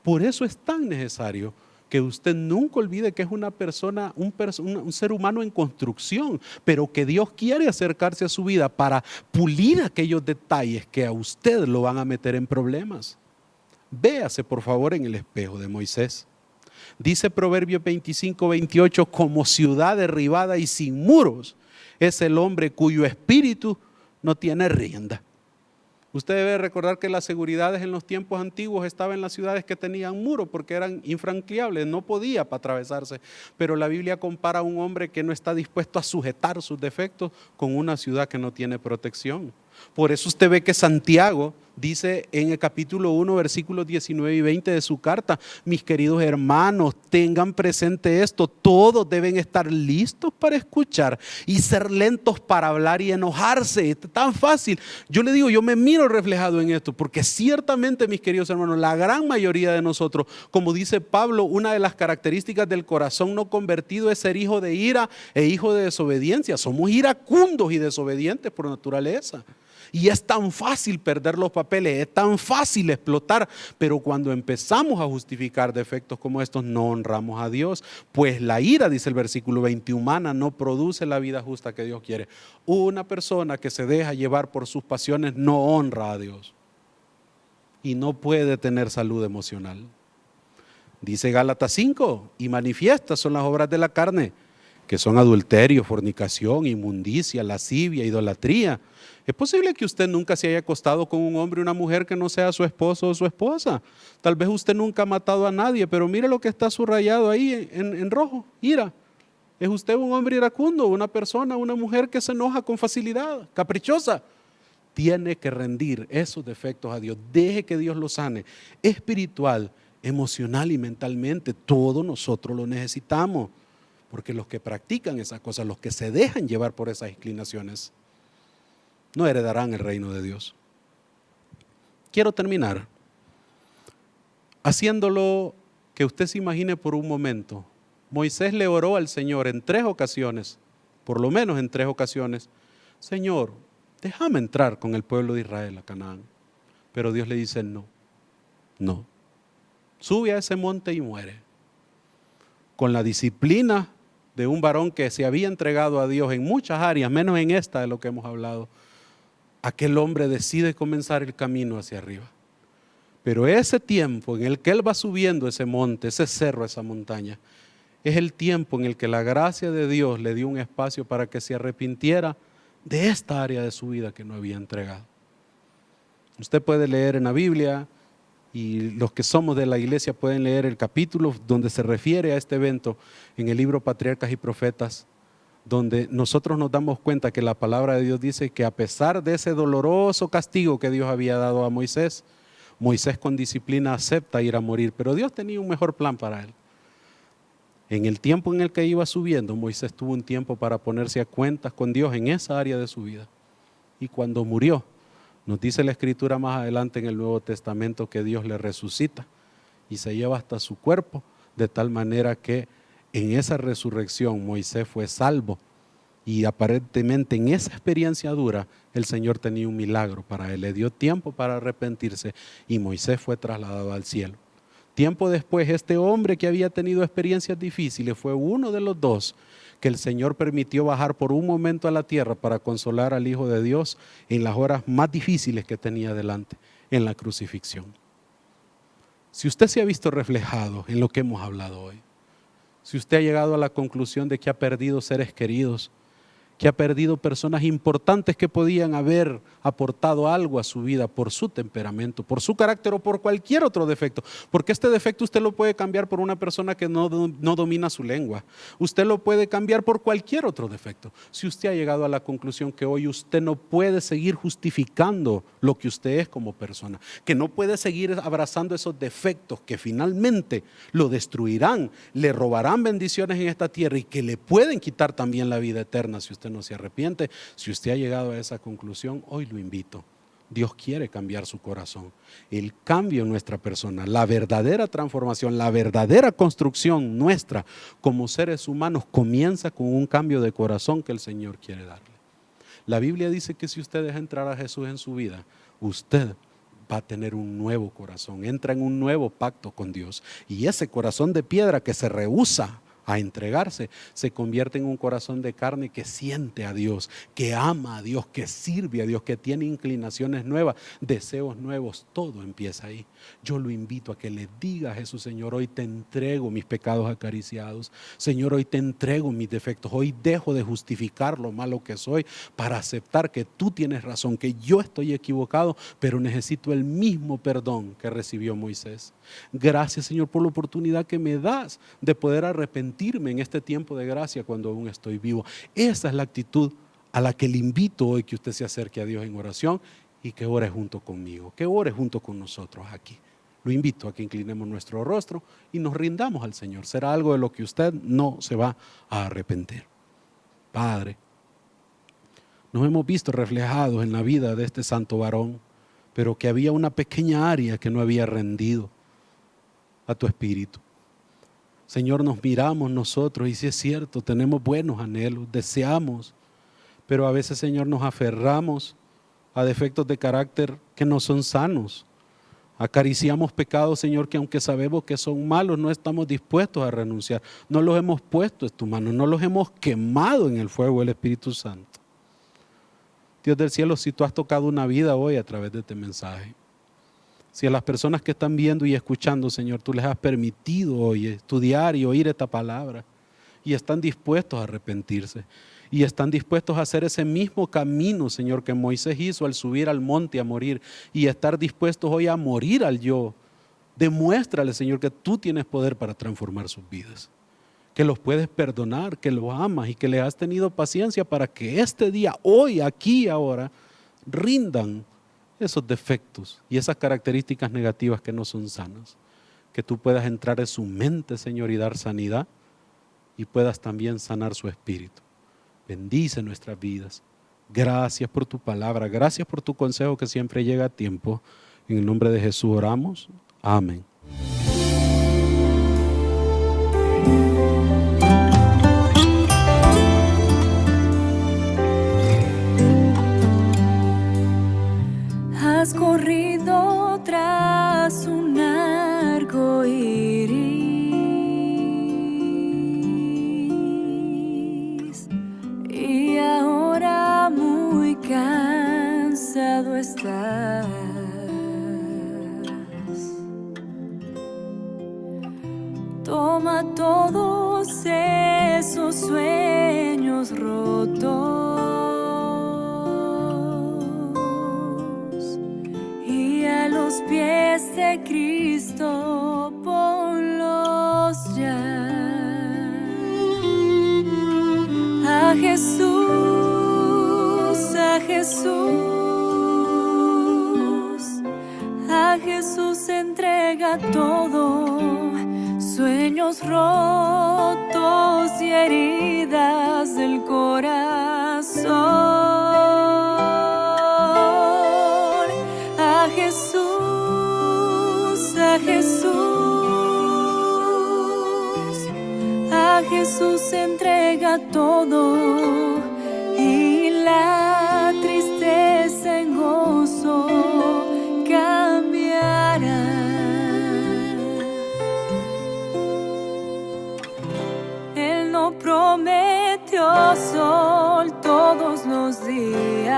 Por eso es tan necesario que usted nunca olvide que es una persona, un ser humano en construcción, pero que Dios quiere acercarse a su vida para pulir aquellos detalles que a usted lo van a meter en problemas. Véase por favor en el espejo de Moisés. Dice Proverbios 25:28, como ciudad derribada y sin muros es el hombre cuyo espíritu no tiene rienda. Usted debe recordar que las seguridades en los tiempos antiguos estaban en las ciudades que tenían muros porque eran infranqueables, no podía atravesarse. Pero la Biblia compara a un hombre que no está dispuesto a sujetar sus defectos con una ciudad que no tiene protección. Por eso usted ve que Santiago dice en el capítulo 1, versículos 19 y 20 de su carta: mis queridos hermanos, tengan presente esto, todos deben estar listos para escuchar y ser lentos para hablar y enojarse. Es tan fácil. Yo le digo, yo me miro reflejado en esto, porque ciertamente, mis queridos hermanos, la gran mayoría de nosotros, como dice Pablo, una de las características del corazón no convertido es ser hijo de ira e hijo de desobediencia. Somos iracundos y desobedientes por naturaleza. Y es tan fácil perder los papeles, es tan fácil explotar, pero cuando empezamos a justificar defectos como estos, no honramos a Dios, pues la ira, dice el versículo 20, humana, no produce la vida justa que Dios quiere. Una persona que se deja llevar por sus pasiones no honra a Dios y no puede tener salud emocional. Dice Gálatas 5, y manifiestas son las obras de la carne, que son adulterio, fornicación, inmundicia, lascivia, idolatría. Es posible que usted nunca se haya acostado con un hombre o una mujer que no sea su esposo o su esposa. Tal vez usted nunca ha matado a nadie, pero mire lo que está subrayado ahí en rojo, ira. ¿Es usted un hombre iracundo, una persona, una mujer que se enoja con facilidad, caprichosa? Tiene que rendir esos defectos a Dios. Deje que Dios los sane. Espiritual, emocional y mentalmente, todos nosotros lo necesitamos. Porque los que practican esas cosas, los que se dejan llevar por esas inclinaciones, no heredarán el reino de Dios. Quiero terminar haciéndolo que usted se imagine por un momento. Moisés le oró al Señor en 3 ocasiones, por lo menos en 3 ocasiones: Señor, déjame entrar con el pueblo de Israel a Canaán. Pero Dios le dice: no, no. Sube a ese monte y muere. Con la disciplina de un varón que se había entregado a Dios en muchas áreas, menos en esta de lo que hemos hablado, aquel hombre decide comenzar el camino hacia arriba. Pero ese tiempo en el que él va subiendo ese monte, ese cerro, esa montaña, es el tiempo en el que la gracia de Dios le dio un espacio para que se arrepintiera de esta área de su vida que no había entregado. Usted puede leer en la Biblia, y los que somos de la iglesia pueden leer el capítulo donde se refiere a este evento en el libro Patriarcas y Profetas, donde nosotros nos damos cuenta que la palabra de Dios dice que a pesar de ese doloroso castigo que Dios había dado a Moisés, Moisés con disciplina acepta ir a morir, pero Dios tenía un mejor plan para él. En el tiempo en el que iba subiendo, Moisés tuvo un tiempo para ponerse a cuentas con Dios en esa área de su vida. Y cuando murió, nos dice la Escritura más adelante en el Nuevo Testamento que Dios le resucita y se lleva hasta su cuerpo, de tal manera que en esa resurrección Moisés fue salvo, y aparentemente en esa experiencia dura el Señor tenía un milagro para él, le dio tiempo para arrepentirse y Moisés fue trasladado al cielo. Tiempo después, este hombre que había tenido experiencias difíciles fue uno de los 2 que el Señor permitió bajar por un momento a la tierra para consolar al Hijo de Dios en las horas más difíciles que tenía delante, en la crucifixión. Si usted se ha visto reflejado en lo que hemos hablado hoy, si usted ha llegado a la conclusión de que ha perdido seres queridos, que ha perdido personas importantes que podían haber aportado algo a su vida por su temperamento, por su carácter o por cualquier otro defecto, porque este defecto usted lo puede cambiar por una persona que no domina su lengua, usted lo puede cambiar por cualquier otro defecto. Si usted ha llegado a la conclusión que hoy usted no puede seguir justificando lo que usted es como persona, que no puede seguir abrazando esos defectos que finalmente lo destruirán, le robarán bendiciones en esta tierra y que le pueden quitar también la vida eterna si usted no se arrepiente, si usted ha llegado a esa conclusión, hoy lo invito. Dios quiere cambiar su corazón. El cambio en nuestra persona, la verdadera transformación, la verdadera construcción nuestra como seres humanos comienza con un cambio de corazón que el Señor quiere darle. La Biblia dice que si usted deja entrar a Jesús en su vida, usted va a tener un nuevo corazón, entra en un nuevo pacto con Dios. Y ese corazón de piedra que se rehúsa a entregarse, se convierte en un corazón de carne que siente a Dios, que ama a Dios, que sirve a Dios, que tiene inclinaciones nuevas, deseos nuevos. Todo empieza ahí. Yo lo invito a que le diga a Jesús: Señor, hoy te entrego mis pecados acariciados. Señor, hoy te entrego mis defectos. Hoy dejo de justificar lo malo que soy para aceptar que tú tienes razón, que yo estoy equivocado, pero necesito el mismo perdón que recibió Moisés. Gracias, Señor, por la oportunidad que me das de poder arrepentirme en este tiempo de gracia cuando aún estoy vivo. Esa es la actitud a la que le invito hoy que usted se acerque a Dios en oración y que ore junto conmigo, que ore junto con nosotros aquí. Lo invito a que inclinemos nuestro rostro y nos rindamos al Señor. Será algo de lo que usted no se va a arrepentir. Padre, nos hemos visto reflejados en la vida de este santo varón, pero que había una pequeña área que no había rendido a tu Espíritu. Señor, nos miramos nosotros y si es cierto, tenemos buenos anhelos, deseamos, pero a veces, Señor, nos aferramos a defectos de carácter que no son sanos. Acariciamos pecados, Señor, que aunque sabemos que son malos, no estamos dispuestos a renunciar. No los hemos puesto en tu mano, no los hemos quemado en el fuego del Espíritu Santo. Dios del cielo, si tú has tocado una vida hoy a través de este mensaje, si a las personas que están viendo y escuchando, Señor, tú les has permitido hoy estudiar y oír esta palabra y están dispuestos a arrepentirse y están dispuestos a hacer ese mismo camino, Señor, que Moisés hizo al subir al monte a morir y estar dispuestos hoy a morir al yo, demuéstrale, Señor, que tú tienes poder para transformar sus vidas, que los puedes perdonar, que los amas y que les has tenido paciencia para que este día, hoy, aquí, ahora, rindan esos defectos y esas características negativas que no son sanas, que tú puedas entrar en su mente, Señor, y dar sanidad y puedas también sanar su espíritu. Bendice nuestras vidas. Gracias por tu palabra, gracias por tu consejo que siempre llega a tiempo. En el nombre de Jesús oramos. Amén. Has corrido tras un arco iris y ahora muy cansado estás. Toma todos esos sueños rotos y a los pies de Cristo ponlos ya. A Jesús, a Jesús, a Jesús entrega todo. Sueños rotos y heridas del corazón. A Jesús, a Jesús, a Jesús entrega todo y la tristeza en gozo cambiará. Prometió sol todos los días.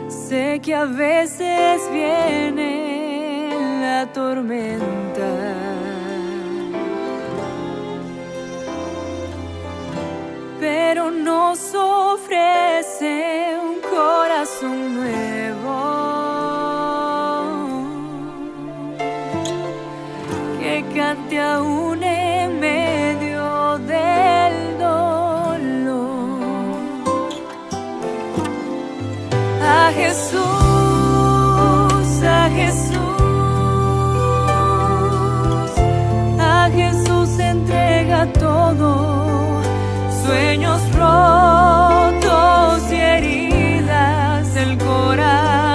Sé que a veces viene la tormenta, pero nos ofrece un corazón nuevo. Cante aún en medio del dolor. A Jesús, a Jesús, a Jesús entrega todo. Sueños rotos y heridas del corazón.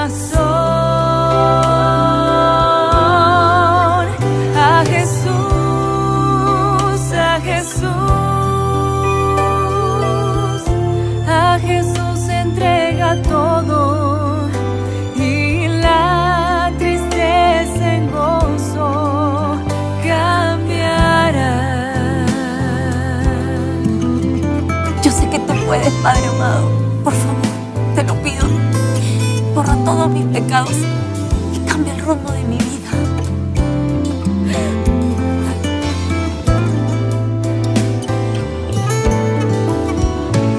Todo y la tristeza en gozo cambiará. Yo sé que tú puedes, Padre amado. Por favor, te lo pido. Borra todos mis pecados y cambia el rumbo de mi vida.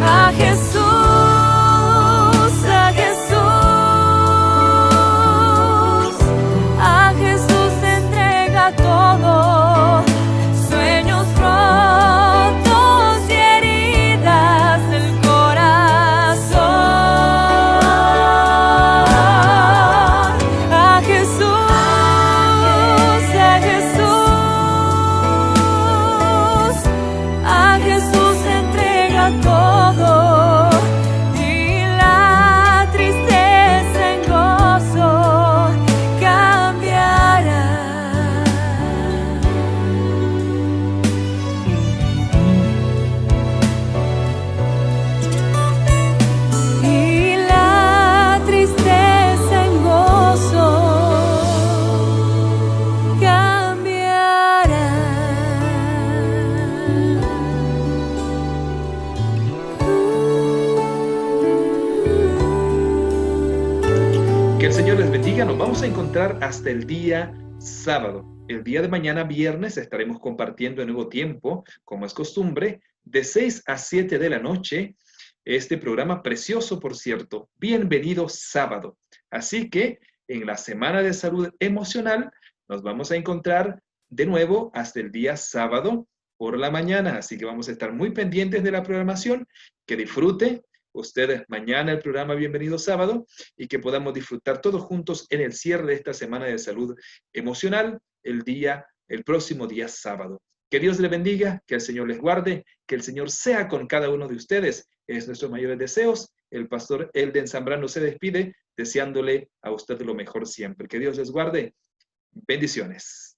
A Jesús, todo, sueños rotos vamos a encontrar hasta el día sábado. El día de mañana, viernes, estaremos compartiendo en nuevo tiempo, como es costumbre, de 6 a 7 de la noche, este programa precioso, por cierto, Bienvenido Sábado. Así que en la Semana de Salud Emocional nos vamos a encontrar de nuevo hasta el día sábado por la mañana. Así que vamos a estar muy pendientes de la programación. Que disfrute ustedes mañana el programa Bienvenido Sábado y que podamos disfrutar todos juntos en el cierre de esta Semana de Salud Emocional el próximo día sábado. Que Dios les bendiga, que el Señor les guarde, que el Señor sea con cada uno de ustedes. Es nuestros mayores deseos. El pastor Elden Zambrano se despide deseándole a usted lo mejor siempre. Que Dios les guarde. Bendiciones.